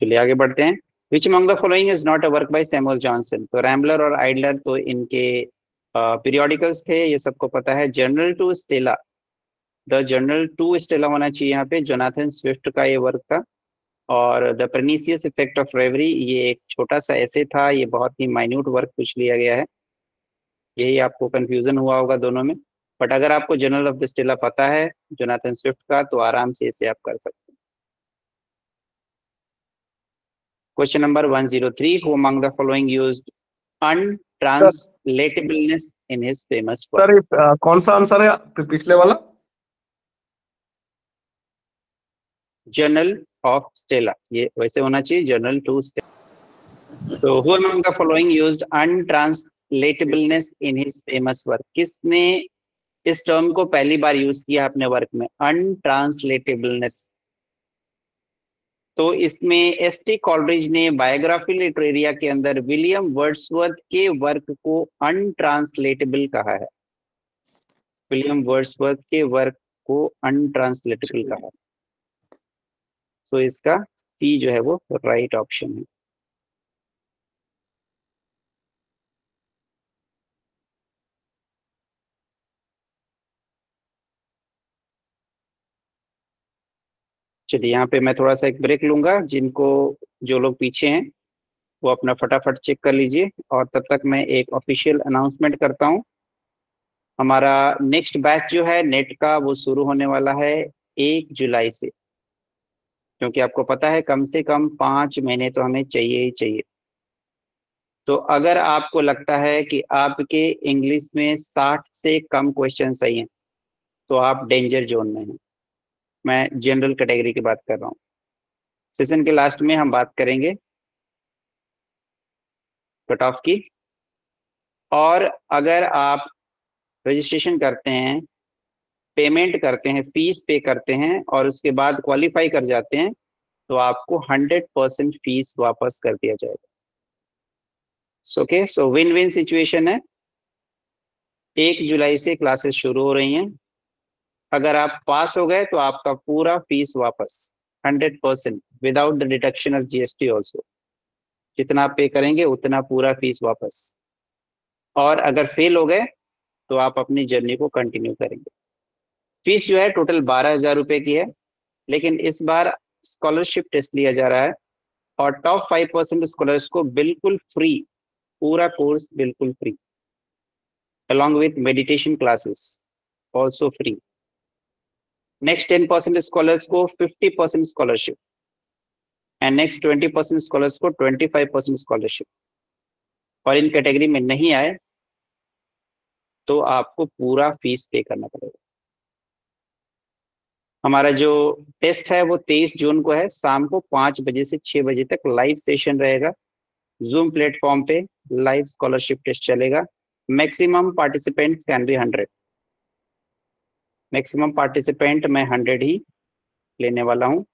चलिए आगे बढ़ते हैं। Which among the following is not a work by Samuel Johnson? तो रैम्बलर और आइडलर तो इनके पीरियोडिकल्स थे, ये सबको पता है। Journal to Stella, the journal to Stella होना चाहिए यहाँ पे, जोनाथन स्विफ्ट का ये वर्क था। और द परनीसियस इफेक्ट ऑफ रेवरी, ये एक छोटा सा ऐसे था, ये बहुत ही माइन्यूट वर्क पूछ लिया गया है। यही आपको कंफ्यूजन हुआ होगा दोनों में, बट अगर आपको जर्नल ऑफ द स्टेला पता है जोनाथन स्विफ्ट का, तो आराम से इसे आप कर सकते हैं। Question number 103, who among the following used untranslatabiliness in his famous work? Sir ये कौन सा आंसर है पिछले वाला? जर्नल ऑफ स्टेला, ये वैसे होना चाहिए जर्नल टू स्टेला। तो who among the following used untranslatabiliness in his famous work? किसने इस टर्म को पहली बार यूज किया अपने वर्क में, untranslatabiliness? तो इसमें एस.टी. कॉलरिज ने बायोग्राफी लिटरेरिया के अंदर विलियम वर्ड्सवर्थ के वर्क को अनट्रांसलेटेबल कहा है। विलियम वर्ड्सवर्थ के वर्क को अनट्रांसलेटेबल कहा है। तो इसका सी जो है वो राइट ऑप्शन है। चलिए यहाँ पे मैं थोड़ा सा एक ब्रेक लूंगा, जो लोग पीछे हैं वो अपना फटाफट चेक कर लीजिए, और तब तक मैं एक ऑफिशियल अनाउंसमेंट करता हूँ। हमारा नेक्स्ट बैच जो है नेट का, वो शुरू होने वाला है 1 जुलाई से, क्योंकि आपको पता है कम से कम 5 महीने तो हमें चाहिए ही चाहिए। तो अगर आपको लगता है कि आपके इंग्लिश में 60 से कम क्वेश्चन सही हैं, तो आप डेंजर जोन में हैं। मैं जनरल कैटेगरी की बात कर रहा हूँ। सेशन के लास्ट में हम बात करेंगे कट ऑफ की। और अगर आप रजिस्ट्रेशन करते हैं, पेमेंट करते हैं, फीस पे करते हैं और उसके बाद क्वालिफाई कर जाते हैं, तो आपको 100% फीस वापस कर दिया जाएगा। ओके, सो विन विन सिचुएशन है। 1 जुलाई से क्लासेस शुरू हो रही हैं। अगर आप पास हो गए तो आपका पूरा फीस वापस 100% without the deduction of GST also. जितना आप पे करेंगे उतना पूरा फीस वापस। और अगर फेल हो गए तो आप अपनी जर्नी को कंटिन्यू करेंगे। फीस जो है टोटल 12,000 रुपए की है, लेकिन इस बार स्कॉलरशिप टेस्ट लिया जा रहा है और टॉप 5% स्कॉलर्स को बिल्कुल फ्री, पूरा कोर्स बिल्कुल free, along with meditation classes also free. Next 10% scholars को 50% scholarship and next 20% scholars को 25% scholarship। और इन कैटेगरी में नहीं आए तो आपको पूरा फीस पे करना पड़ेगा। हमारा जो टेस्ट है वो 23 जून को है, शाम को 5 बजे से 6 बजे तक लाइव सेशन रहेगा जूम प्लेटफॉर्म पे। लाइव स्कॉलरशिप टेस्ट चलेगा। Maximum participants can be 100। Maximum participant मैं 100 ही लेने वाला हूँ।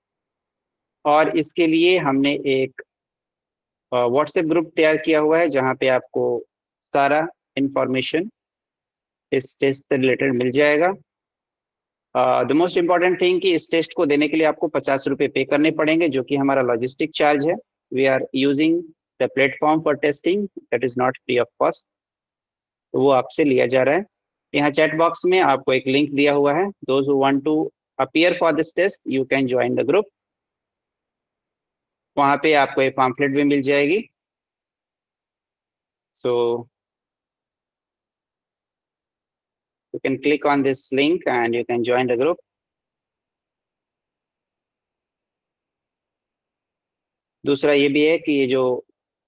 और इसके लिए हमने एक व्हाट्सएप ग्रुप तैयार किया हुआ है जहाँ पे आपको सारा इंफॉर्मेशन इस टेस्ट से रिलेटेड मिल जाएगा। द मोस्ट इम्पॉर्टेंट थिंग कि इस टेस्ट को देने के लिए आपको 50 रुपये पे करने पड़ेंगे, जो कि हमारा लॉजिस्टिक चार्ज है। We are using the platform for testing, that is not free of cost, तो वो आपसे लिया जा रहा है। यहाँ चैट बॉक्स में आपको एक लिंक दिया हुआ है। Those who want to appear for this test you can join the group. वहाँ पे आपको एक पम्फलेट भी मिल जाएगी। सो you can click on this link and you can join the group. दूसरा ये भी है कि ये जो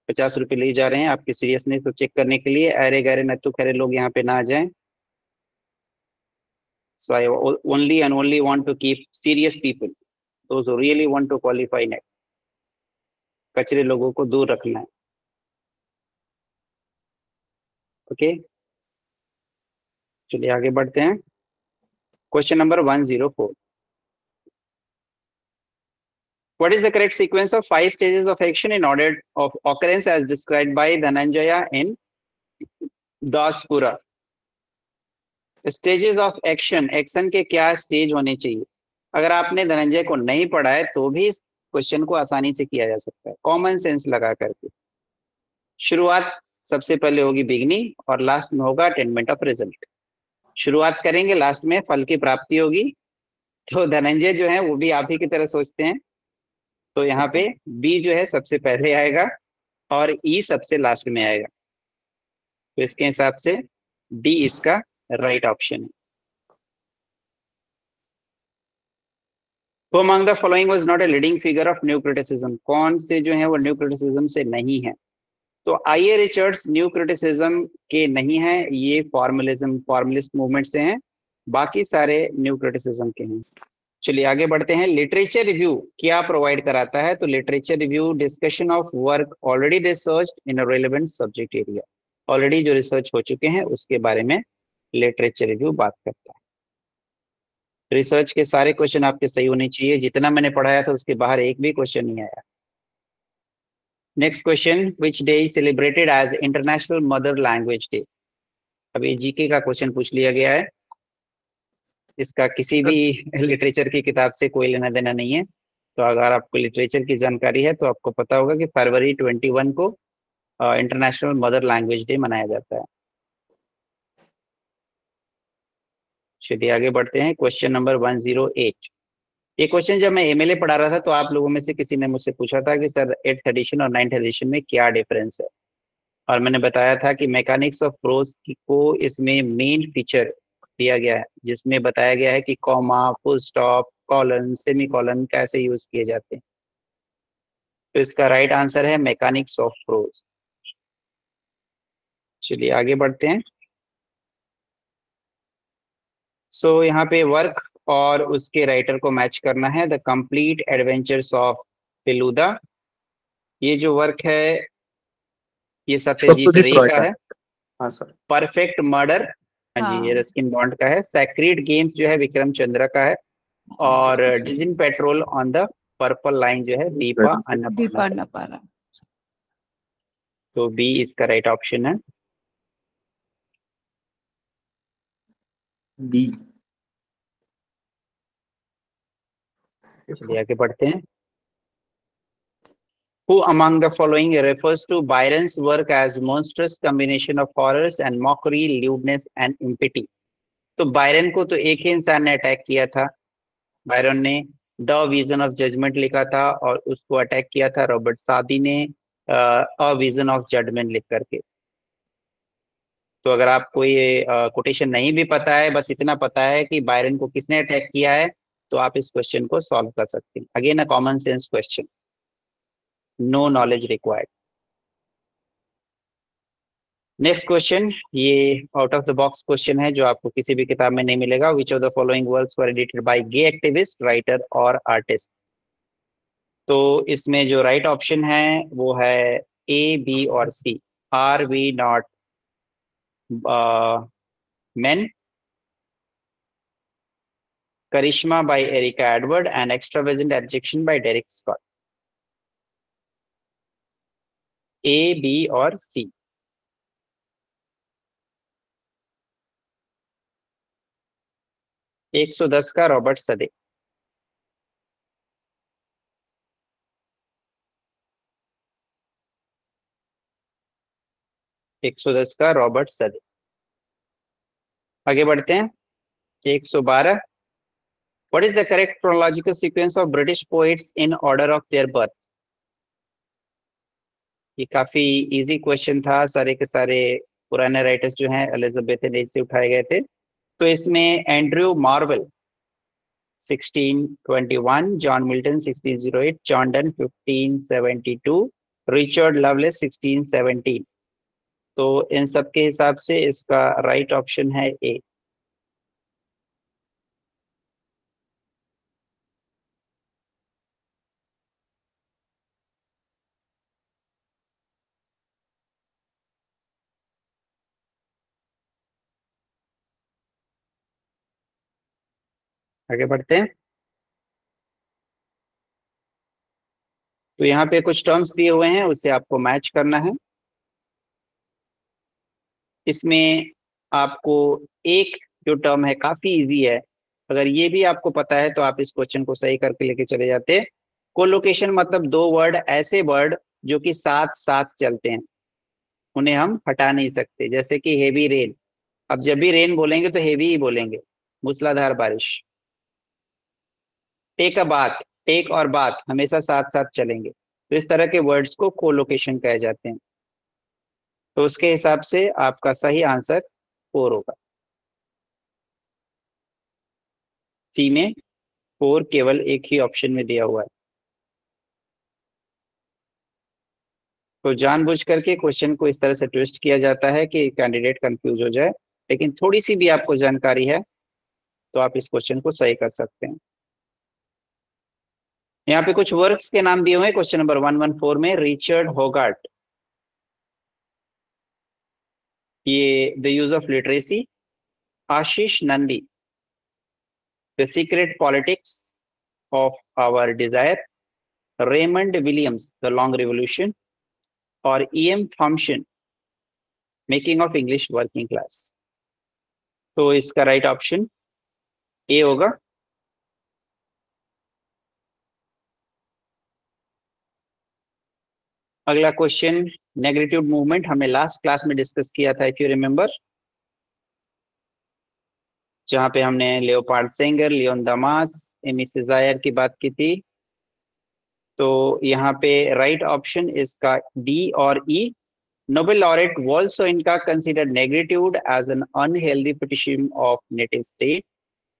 50 रुपये लिए जा रहे हैं आपकी सीरियसनेस को चेक करने के लिए, अरे गहरे नत्थु खरे लोग यहाँ पे ना आ जाएं। So I only and only want to keep serious people, those who really want to qualify NET. कचरे लोगों को दूर रखना है। ओके, चलिए आगे बढ़ते हैं। Question number 104। What is the correct sequence of 5 stages of action in order of occurrence as described by Dhananjaya in Dasarupa? Stages of action, action के क्या स्टेज होने चाहिए? अगर आपने धनंजय को नहीं पढ़ा है तो भी इस क्वेश्चन को आसानी से किया जा सकता है, कॉमन सेंस लगा करके। शुरुआत सबसे पहले होगी बिगनिंग और लास्ट में होगा अटेनमेंट ऑफ रिजल्ट। शुरुआत करेंगे, लास्ट में फल की प्राप्ति होगी। तो धनंजय जो है वो भी आप ही की तरह सोचते हैं, तो यहाँ पे बी जो है सबसे पहले आएगा और ई सबसे लास्ट में आएगा। तो इसके हिसाब से डी इसका राइट ऑप्शन है। Who among the following was not a leading figure of new criticism? कौन से जो है वो न्यू क्रिटिसिज्म से नहीं है? तो आई.ए. रिचर्ड्स न्यू क्रिटिसिज्म के नहीं है, ये फॉर्मलिज्म फॉर्मलिस्ट मूवमेंट से हैं। बाकी सारे न्यू क्रिटिसिज्म के हैं। चलिए आगे बढ़ते हैं। लिटरेचर रिव्यू क्या प्रोवाइड कराता है? तो literature review discussion of work already research in a relevant subject area. Already जो रिसर्च हो चुके हैं उसके बारे में लिटरेचर रिव्यू बात करता है। रिसर्च के सारे क्वेश्चन आपके सही होने चाहिए। जितना मैंने पढ़ाया था उसके बाहर एक भी क्वेश्चन नहीं आया। Next question, which day is celebrated as international mother language day? अभी जीके का क्वेश्चन पूछ लिया गया है, इसका किसी भी लिटरेचर की किताब से कोई लेना देना नहीं है। तो अगर आपको लिटरेचर की जानकारी है तो आपको पता होगा कि फरवरी 21 को इंटरनेशनल मदर लैंग्वेज डे मनाया जाता है। चलिए आगे बढ़ते हैं। Question number 108। ये क्वेश्चन जब मैं एमएलए पढ़ा रहा था तो आप लोगों में से किसी ने मुझसे पूछा था कि सर 8th एडिशन और 9th एडिशन में क्या डिफरेंस है, और मैंने बताया था कि मैकेनिक्स ऑफ प्रोज को इसमें मेन फीचर दिया गया है जिसमें बताया गया है कि comma, full stop, colon, semi colon कैसे यूज किए जाते हैं। तो इसका राइट आंसर है मैकेनिक्स ऑफ प्रोज। चलिए आगे बढ़ते हैं। सो यहाँ पे वर्क और उसके राइटर को मैच करना है। The complete adventures of Feluda, ये जो वर्क है ये सत्यजीत रे का है। हाँ सर। परफेक्ट मर्डर, हाँ जी, ये हाँ। रस्किन बॉन्ड का है। सैक्रेड गेम्स जो है विक्रम चंद्र का है। और djinn patrol on the purple line जो है दीपा अन्नपूर्णा दीपा का। अन्नपूर्णा। तो बी इसका राइट ऑप्शन है। बी। चलिए आगे बढ़ते हैं। Who among the following refers to Byron's work as monstrous combination of horrors and mockery, lewdness and impiety? तो बायरन को तो एक ही इंसान ने अटैक किया था। बायरन ने द विजन ऑफ जजमेंट लिखा था और उसको अटैक किया था रॉबर्ट सादी ने अ विजन ऑफ जजमेंट लिख करके। तो अगर आपको ये कोटेशन नहीं भी पता है, बस इतना पता है कि बायरन को किसने अटैक किया है, तो आप इस क्वेश्चन को सॉल्व कर सकते हैं। Again a common sense question, no knowledge required. Next question, ये out of the box question है जो आपको किसी भी किताब में नहीं मिलेगा। Which of the following works were edited by gay activist, writer और आर्टिस्ट। तो इसमें जो राइट ऑप्शन है वो है ए, बी और C. Are we not men, charisma by Erica Edward and extravagant abjection by Derek Scott. A, B और C. 110 का रॉबर्ट सदे। 110 का रॉबर्ट सदे। आगे बढ़ते हैं। 112, what is the correct chronological sequence of British poets in order of their birth. ये काफी easy question था, सारे के सारे पुराने राइटर्स जो हैं एलिजाबेथन एज से उठाए गए थे। तो इसमें Andrew marvel 1621, John Milton 1608, John Donne 1572, Richard loveless 1617। तो इन सब के हिसाब से इसका राइट ऑप्शन है ए। आगे बढ़ते हैं। तो यहाँ पे कुछ टर्म्स दिए हुए हैं, उसे आपको मैच करना है। इसमें आपको एक जो टर्म है काफी इजी है, अगर ये भी आपको पता है तो आप इस क्वेश्चन को सही करके लेके चले जाते। कोलोकेशन मतलब दो वर्ड, ऐसे वर्ड जो कि साथ साथ चलते हैं, उन्हें हम हटा नहीं सकते। जैसे कि हेवी रेन, अब जब भी रेन बोलेंगे तो हेवी ही बोलेंगे, मूसलाधार बारिश। टेक अ बात, टेक और बात हमेशा साथ साथ चलेंगे। तो इस तरह के वर्ड्स को कोलोकेशन कहे जाते हैं। तो उसके हिसाब से आपका सही आंसर 4 होगा। सी में 4 केवल एक ही ऑप्शन में दिया हुआ है। तो जानबूझ करके क्वेश्चन को इस तरह से ट्विस्ट किया जाता है कि कैंडिडेट कंफ्यूज हो जाए, लेकिन थोड़ी सी भी आपको जानकारी है तो आप इस क्वेश्चन को सही कर सकते हैं। यहाँ पे कुछ वर्क्स के नाम दिए हुए हैं क्वेश्चन नंबर 114 में। रिचर्ड होगार्ट, ये the use of literacy. Ashis Nandy, the secret politics of our desire. Raymond Williams, the long revolution. और E.M. Thompson, making of English working class. तो इसका राइट ऑप्शन ए होगा। अगला क्वेश्चन, नेग्रेटिव मूवमेंट हमने last class में discuss किया था, if you remember, जहां पे हमने Leopold Senghor, Leon Damas, Aime Cesaire की बात की थी। तो यहाँ पे राइट ऑप्शन इसका डी और E. Nobel laureate Wole Soyinka considered negritude as an unhealthy petition of native state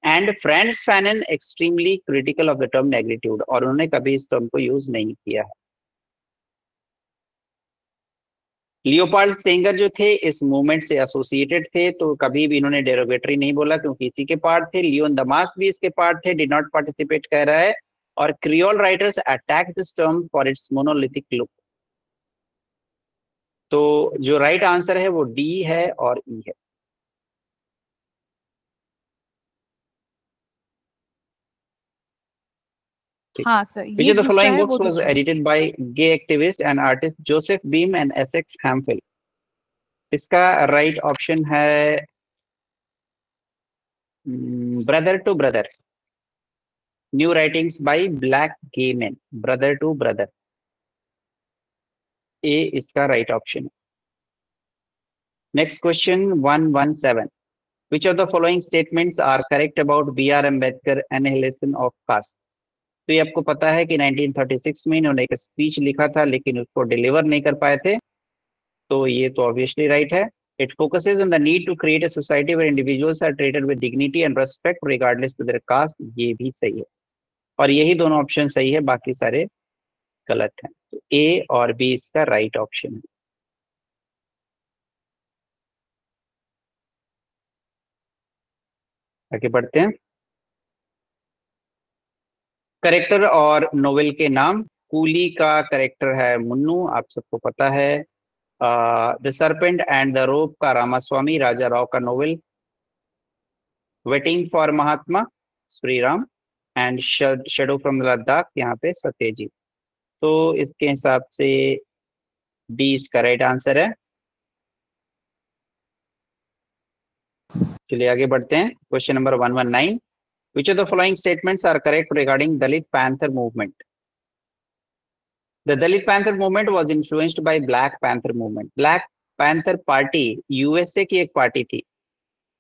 and Franz Fanon extremely critical of the term negritude, और उन्होंने कभी इस टर्म को यूज नहीं किया है। लियोपार्ड सेंगर जो थे इस मूवमेंट से एसोसिएटेड थे, तो कभी भी इन्होंने डेरोगेटरी नहीं बोला क्योंकि इसी के पार्ट थे। लियोन दमास भी इसके पार्ट थे, डिड नॉट पार्टिसिपेट कह रहा है। और creole writers attack this term for its monolithic look. तो जो राइट आंसर है वो डी है और ई है। हाँ सर, Which ये of the दूसरा following है, books वो was दूसरा है। edited by gay activist and artist Joseph Beam and Essex Hamphill? इसका राइट ऑप्शन है brother to brother, new writings by black gay men. Brother to brother, A इसका right option है। Next question 117, which of the following statements are correct about B.R. Ambedkar annihilation of caste? तो ये आपको पता है कि 1936 में इन्होंने एक स्पीच लिखा था लेकिन उसको डिलीवर नहीं कर पाए थे, तो ये तो ऑब्वियसली राइट है। It focuses on the need to create a society where individuals are treated with dignity and respect regardless to their caste, ये भी सही है। और यही दोनों ऑप्शन सही है, बाकी सारे गलत हैं। तो ए और बी इसका राइट ऑप्शन है। आगे बढ़ते हैं। करेक्टर और नोवेल के नाम। कूली का करेक्टर है मुन्नू, आप सबको पता है। The serpent and the rope का रामास्वामी राजा राव का novel. Waiting for Mahatma Shri Ram. And shadow from Ladakh यहाँ पे सत्यजीत। तो इसके हिसाब से डी इसका राइट आंसर है। चलिए आगे बढ़ते हैं। Question number 119। Which of the following statements are correct regarding Dalit Panther movement? The Dalit Panther movement was influenced by Black Panther movement. Black Panther party USA की एक पार्टी थी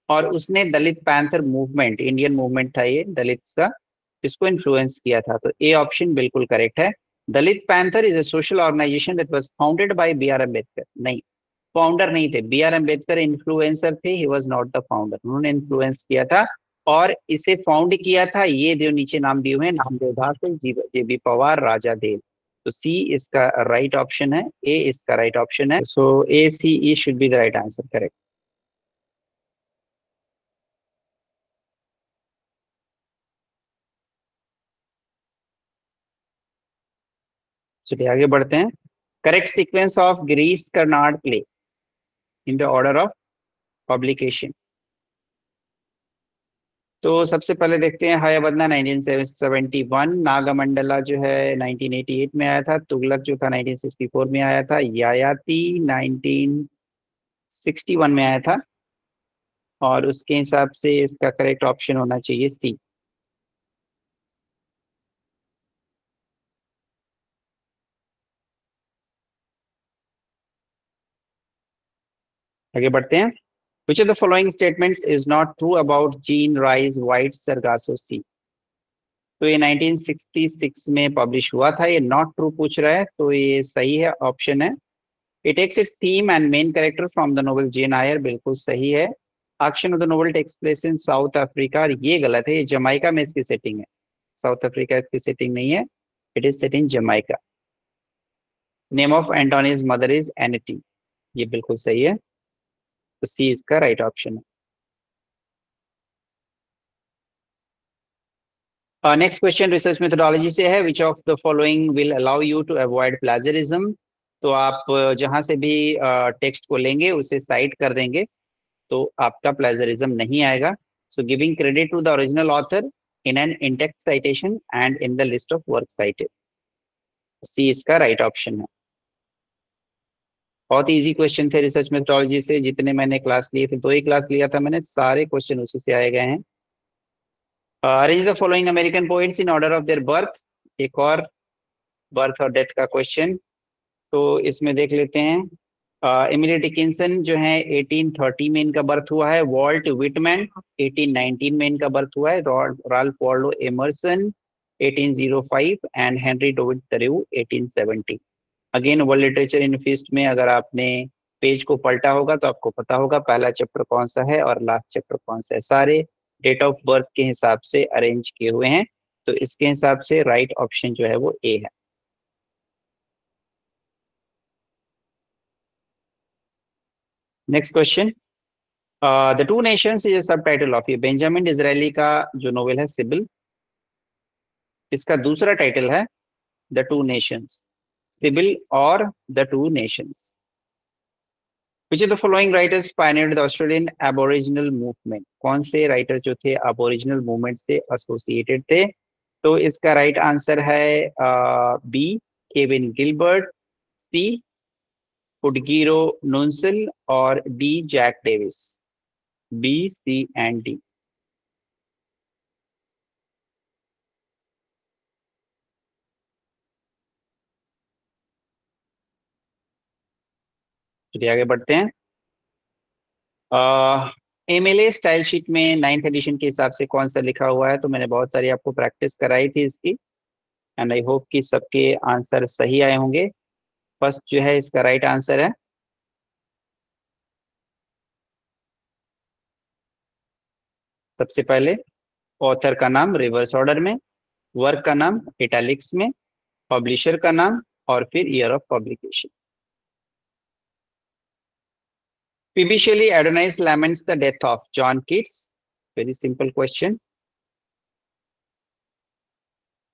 और उसने दलित पैंथर मूवमेंट, इंडियन मूवमेंट था ये दलित का, इसको influence किया था। तो ए ऑप्शन बिल्कुल करेक्ट है। Dalit panther is a social organization that was founded by B R Ambedkar. नहीं, फाउंडर नहीं थे, बी आर अम्बेडकर इन्फ्लुएंसर थे, he was not the founder. उन्होंने इन्फ्लुएंस किया था और इसे फाउंड किया था ये जो नीचे नाम दिए हुए हैं, नामदेव दास, जेबी पवार, राजा देव। तो सी इसका राइट ऑप्शन है, ए इसका राइट ऑप्शन है। So A C E should be the right answer, correct. चलिए आगे बढ़ते हैं। Correct sequence of Girish Karnad play in the order of publication. तो सबसे पहले देखते हैं हयवदना 1971, नागमंडला जो है 1988 में आया था, तुगलक जो था 1964 में आया था, यायाति 1961 में आया था, और उसके हिसाब से इसका करेक्ट ऑप्शन होना चाहिए सी। आगे बढ़ते हैं। Which of the following statements is not true about Jean Rice White's Sargasso Sea? तो ये 1966 में पब्लिश हुआ था, ये नॉट ट्रू पूछ रहा है, तो ये सही है, ऑप्शन है। It takes its theme and main character from the novel Jane Eyre, बिल्कुल सही है। Action of the novel takes place in South Africa, ये गलत है, ये जमाइका में इसकी सेटिंग है, साउथ अफ्रीका इसकी सेटिंग नहीं है, it is set in Jamaica. Name of Antoinette's mother is Annette, ये बिल्कुल सही है, तो सी इसका राइट ऑप्शन है। नेक्स्ट क्वेश्चन रिसर्च मेथोडोलॉजी से है। Which of the following will allow you to avoid plagiarism? तो आप जहां से भी टेक्स्ट को लेंगे उसे साइट कर देंगे तो आपका प्लेजरिज्म नहीं आएगा। So giving credit to the original author in an in text citation and in the list of work cited, C इसका राइट ऑप्शन है। बहुत इजी क्वेश्चन थे रिसर्च मेथोडोलॉजी से, जितने मैंने क्लास लिए थे, 2 ही क्लास लिया था मैंने, सारे क्वेश्चन उसी से आए गए हैं। Arrange the following American poets in order of their birth, एक और बर्थ और डेथ का क्वेश्चन, तो इसमें देख लेते हैं। एमिली डिकिंसन जो है 1830 में इनका बर्थ हुआ है। वॉल्ट विटमैन 1819 में इनका बर्थ हुआ है। Ralph Waldo Emerson 1805 and Henry David Thoreau 1870। Again world literature in feast में अगर आपने पेज को पलटा होगा तो आपको पता होगा पहला चैप्टर कौन सा है और लास्ट चैप्टर कौन सा है। सारे डेट ऑफ बर्थ के हिसाब से अरेंज किए हुए हैं, तो इसके हिसाब से राइट ऑप्शन जो है वो ए है। Next question. The two nations is सब टाइटल ऑफ ये बेंजामिन डिज़रायली का जो नोवेल है सिबिल, इसका दूसरा टाइटल है द टू नेशंस, सिबिल और the two nations. Which of the following writers pioneered the Australian Aboriginal movement? कौन से राइटर जो थे Aboriginal movement से एसोसिएटेड थे? तो इसका राइट आंसर है B Kevin Gilbert, C Oodgeroo Noonuccal और D Jack Davis. B C and D. चलिए आगे बढ़ते हैं। एमएलए स्टाइल शीट में 9th एडिशन के हिसाब से कौन सा लिखा हुआ है? तो मैंने बहुत सारी आपको प्रैक्टिस कराई थी इसकी, एंड आई होप कि सबके आंसर सही आए होंगे। फर्स्ट जो है इसका राइट आंसर है सबसे पहले ऑथर का नाम रिवर्स ऑर्डर में, वर्क का नाम इटैलिक्स में, पब्लिशर का नाम और फिर year of publication. PB Shelley Adonais laments the death of John Keats, Very simple question.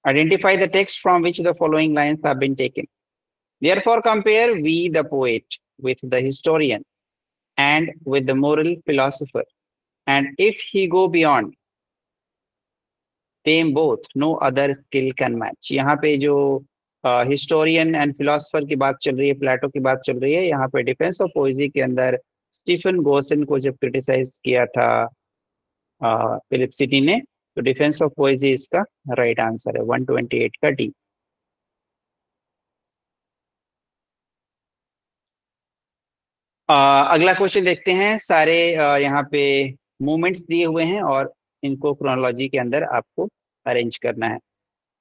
Identify the text from which the following lines have been taken. Therefore, compare we the poet with the historian and with the moral philosopher. And if he go beyond them both, no other skill can match. यहाँ पे जो historian and philosopher की बात चल रही है, प्लेटो की बात चल रही है, यहाँ पे डिफेंस ऑफ पोएजी के अंदर स्टीफन गोसन को जब क्रिटिसाइज किया था फिलिप सिटी ने, तो डिफेंस ऑफ पोएजी इसका राइट आंसर है 128 का डी। अगला क्वेश्चन देखते हैं। सारे यहाँ पे मूवमेंट्स दिए हुए हैं और इनको क्रोनोलॉजी के अंदर आपको अरेंज करना है।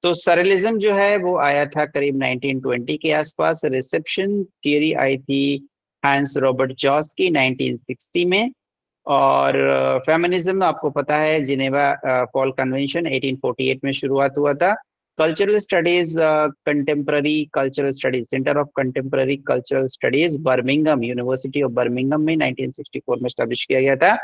तो सरलिज्म जो है वो आया था करीब 1920 के आसपास। रिसेप्शन थियरी आई थी हैंस रॉबर्ट जॉस की 1960 में। और फेमिनिज्म आपको पता है जिनेवा फॉल कन्वेंशन 1848 में शुरुआत हुआ था। Cultural studies, contemporary cultural studies, centre of contemporary cultural studies Birmingham, university of Birmingham में 1964 में स्टैब्लिश किया गया था।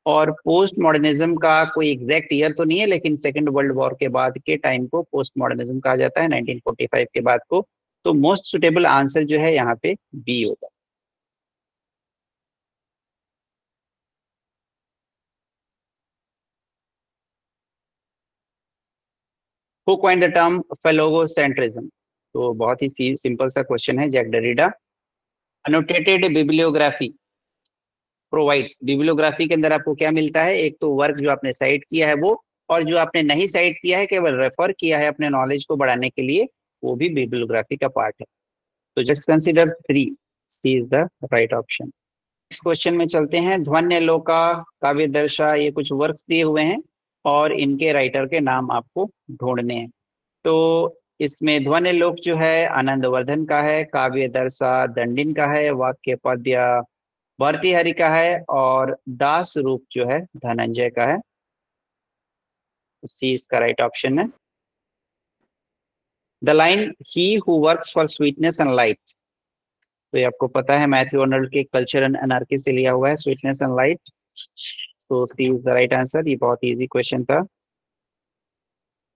और पोस्ट मॉडर्निज्म का कोई एग्जैक्ट ईयर तो नहीं है, लेकिन सेकेंड वर्ल्ड वॉर के बाद के टाइम को पोस्ट मॉडर्निज्म कहा जाता है, 1945 के बाद को। तो मोस्ट सुटेबल आंसर जो है यहाँ पे बी होगा। Who coined the term phallogocentrism? तो बहुत ही सिंपल सा क्वेश्चन है, Jacques Derrida. Annotated bibliography provides, bibliography के अंदर आपको क्या मिलता है? एक तो वर्क जो आपने साइट किया है वो, और जो आपने नहीं साइट किया है, केवल रेफर किया है अपने नॉलेज को बढ़ाने के लिए, वो भी बिब्लियोग्राफी का पार्ट है। तो just consider 3, C is the right option. Next question में चलते हैं। ध्वन्यालोका, काव्यदर्शा, ये कुछ वर्क्स दिए हुए हैं और इनके राइटर के नाम आपको ढूंढने हैं। तो इसमें ध्वन्यालोक जो है आनंदवर्धन का है, काव्यदर्शा दंडिन का है, वाक्य पद्य भर्तृहरि का है, और दास रूप जो है धनंजय का है। सी इसका राइट ऑप्शन है। The line he who works for sweetness and light, तो ये आपको पता है मैथ्यू आर्नल्ड के कल्चर एंड अनार्की से लिया हुआ है, स्वीटनेस एंड लाइट। तो सी इज द राइट आंसर। ये बहुत इजी क्वेश्चन था।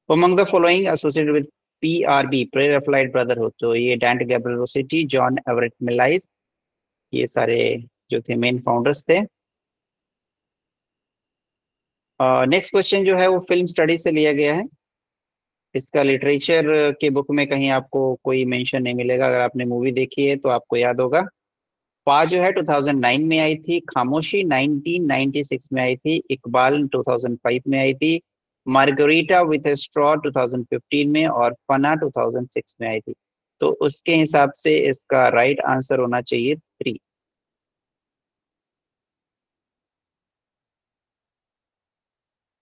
Among the following associated with PRB, Prayer of Light Brotherhood, तो ये Dante Gabriel Rossetti, John Everett Millais, ये सारे जो थे मेन फाउंडर्स थे। नेक्स्ट क्वेश्चन जो है वो फिल्म स्टडी से लिया गया है। इसका लिटरेचर के बुक में कहीं आपको कोई मेंशन नहीं मिलेगा। अगर आपने मूवी देखी है तो आपको याद होगा। पा जो है 2009 में आई थी, खामोशी 1996 में आई थी, इकबाल 2005 में आई थी, मार्गरीटा विथ ए स्ट्रॉ 2015 में, और फना 2006 में आई थी। तो उसके हिसाब से इसका राइट आंसर होना चाहिए 3।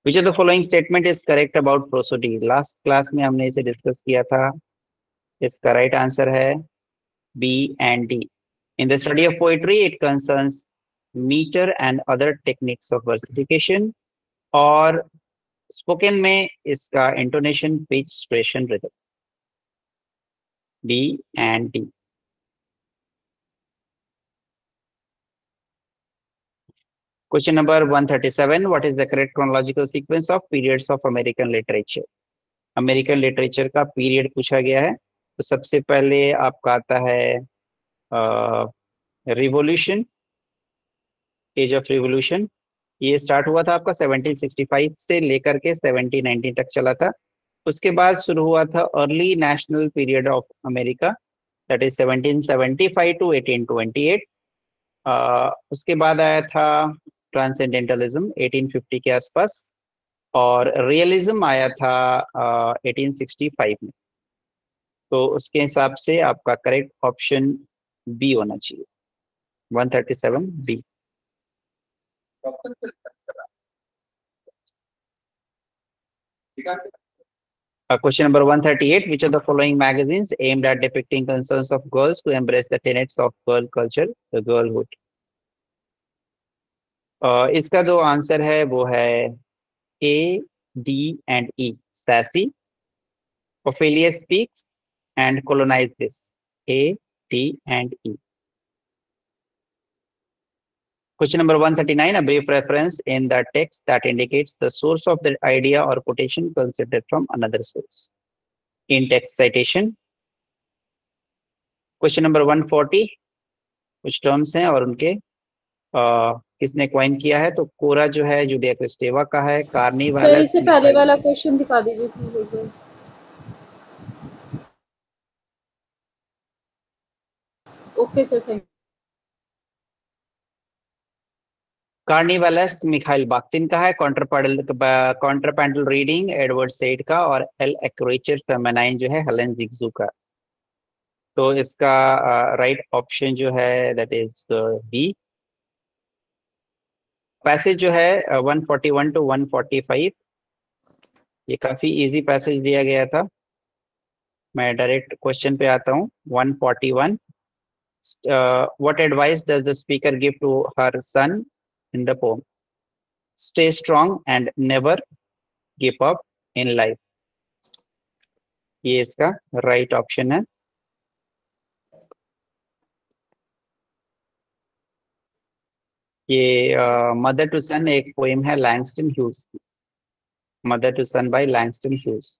Which of the following statement is correct about prosody? Last class में हमने इसे डिस्कस किया था। इसका राइट आंसर है B and D. In the study of poetry, it concerns meter and other techniques of versification, और spoken में इसका intonation, pitch, expression, rhythm। D and D। Question number 137. What is the correct chronological sequence of periods of American literature? American literature का period पूछा गया है। तो सबसे पहले आपका आता है रिवोल्यूशन, एज ऑफ रिवोल्यूशन। ये स्टार्ट हुआ था आपका 1765 से लेकर के 1790 तक चला था। उसके बाद शुरू हुआ था early national period of America, that is 1775 to 1828। उसके बाद आया था ट्रांसेंडेंटलिज्म 1850 के आसपास, और रियलिज्म आया था 1865 में। तो उसके हिसाब से आपका करेक्ट ऑप्शन बी होना चाहिए, 137 B. Question number 138. Which of the following magazines aimed at depicting concerns of girls to embrace the tenets of girl culture, the girlhood? इसका जो आंसर है वो है A, D and E. Sassy, Ophelia speaks and colonize this. A, D and E. Question number 139, a brief reference in the text that indicates the source of the idea or quotation considered from another source. In text citation. Question number 140, कुछ terms हैं और उनके किसने coin किया है? तो कोरा जो है जूलिया क्रिस्टेवा का है, सर कार्निवालस इससे पहले वाला क्वेश्चन दिखा दीजिए प्लीज एक बार। Okay sir, thank carnivalesque Mikhail Bakhtin का है, कॉन्ट्रापैंडल रीडिंग एडवर्ड सेड का, और एल एक्रोचर फेमिनाइन जो है हेलेन जिग्जू का। तो इसका राइट ऑप्शन जो है दैट इज बी। पैसेज जो है 141 टू 145, ये काफी इजी पैसेज दिया गया था। मैं डायरेक्ट क्वेश्चन पे आता हूँ। 141, what advice does the speaker give to her son in the poem? Stay strong and never give up in life. ये इसका राइट ऑप्शन है। ये मदर टू सन एक पोएम है लैंगस्टन ह्यूज की, mother to son by Langston Hughes,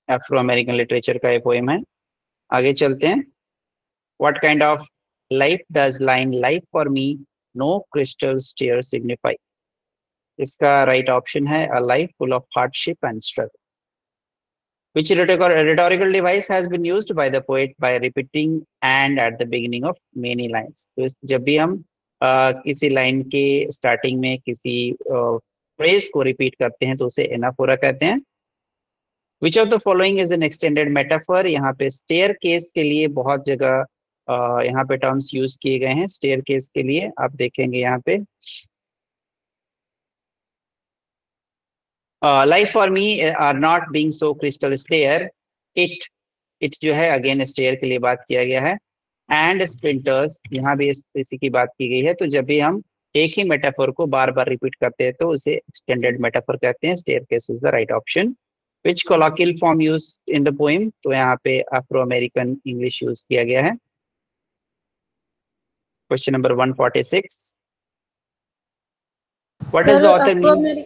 Afro American literature का ये poem है। आगे चलते हैं। What kind of life does line life for me no crystal stair signify? इसका राइट ऑप्शन है a life full of hardship and struggle. Which rhetorical device has been used by the poet by repeating and at the beginning of many lines? तो जब भी हम किसी line के starting में किसी फ्रेज को रिपीट करते हैं तो उसे एनाफोरा कहते हैं। Which of the following is an extended metaphor? यहाँ पे स्टेयर केस के लिए बहुत जगह यहाँ पे टर्म्स यूज किए गए हैं। स्टेयर केस के लिए आप देखेंगे यहाँ पे life for me are not being so crystal stair, it जो है अगेन स्टेयर के लिए बात किया गया है। एंड स्प्लिंटर्स, यहाँ भी इसी की बात की गई है। तो जब भी हम एक ही मेटाफोर को बार बार रिपीट करते हैं तो उसे एक्सटेंडेड मेटाफोर कहते हैं। Staircase is the right option. Which colloquial form use in the poem? तो यहाँ पे अफ्रो अमेरिकन इंग्लिश यूज किया गया है। Question number 146. What does the author mean?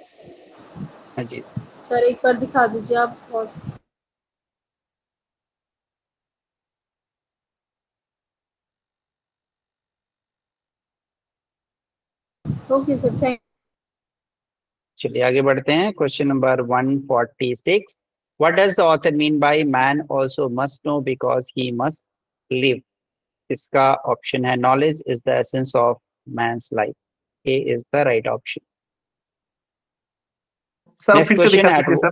हाँ जी, सर एक बार दिखा दीजिए आप। बहुत ओके सर, थैंक चलिए आगे बढ़ते हैं। Question number 146. What does the author mean by man also must know because he must live? इसका ऑप्शन है knowledge is the essence of man's life. A is the right option. Sir Next फिर से question दिखा at दीजिए sir.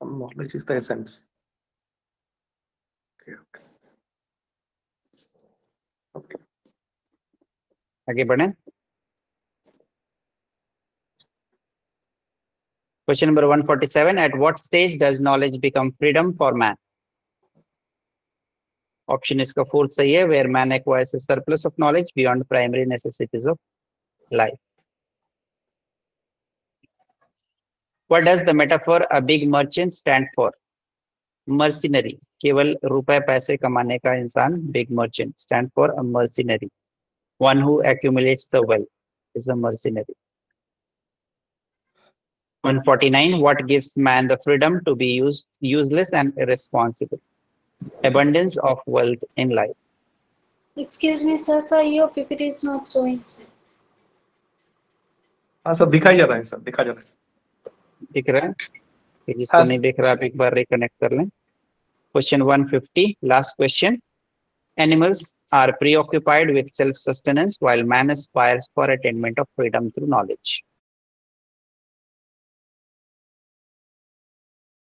Knowledge is the essence. Okay. आगे बढ़े। Question number 147. At what stage does knowledge become freedom for man? Option इसका fourth सही है। Where man acquires a surplus of knowledge beyond primary necessities of life. What does the metaphor a big merchant stand for? Mercenary, केवल रुपए पैसे कमाने का इंसान, big merchant, stand for a mercenary. One who accumulates the wealth is a mercenary. 149. What gives man the freedom to be useless and irresponsible? Abundance of wealth in life. Excuse me, sir, your PPT is not showing. हाँ sir दिखाई जा रहा है, sir दिखा जा रहा है। दिख रहा है? जिसको हाँ, नहीं दिख रहा आप एक बार रिकनेक्ट कर लें। Question 150, last question. Animals are preoccupied with self-sustenance while man aspires for attainment of freedom through knowledge.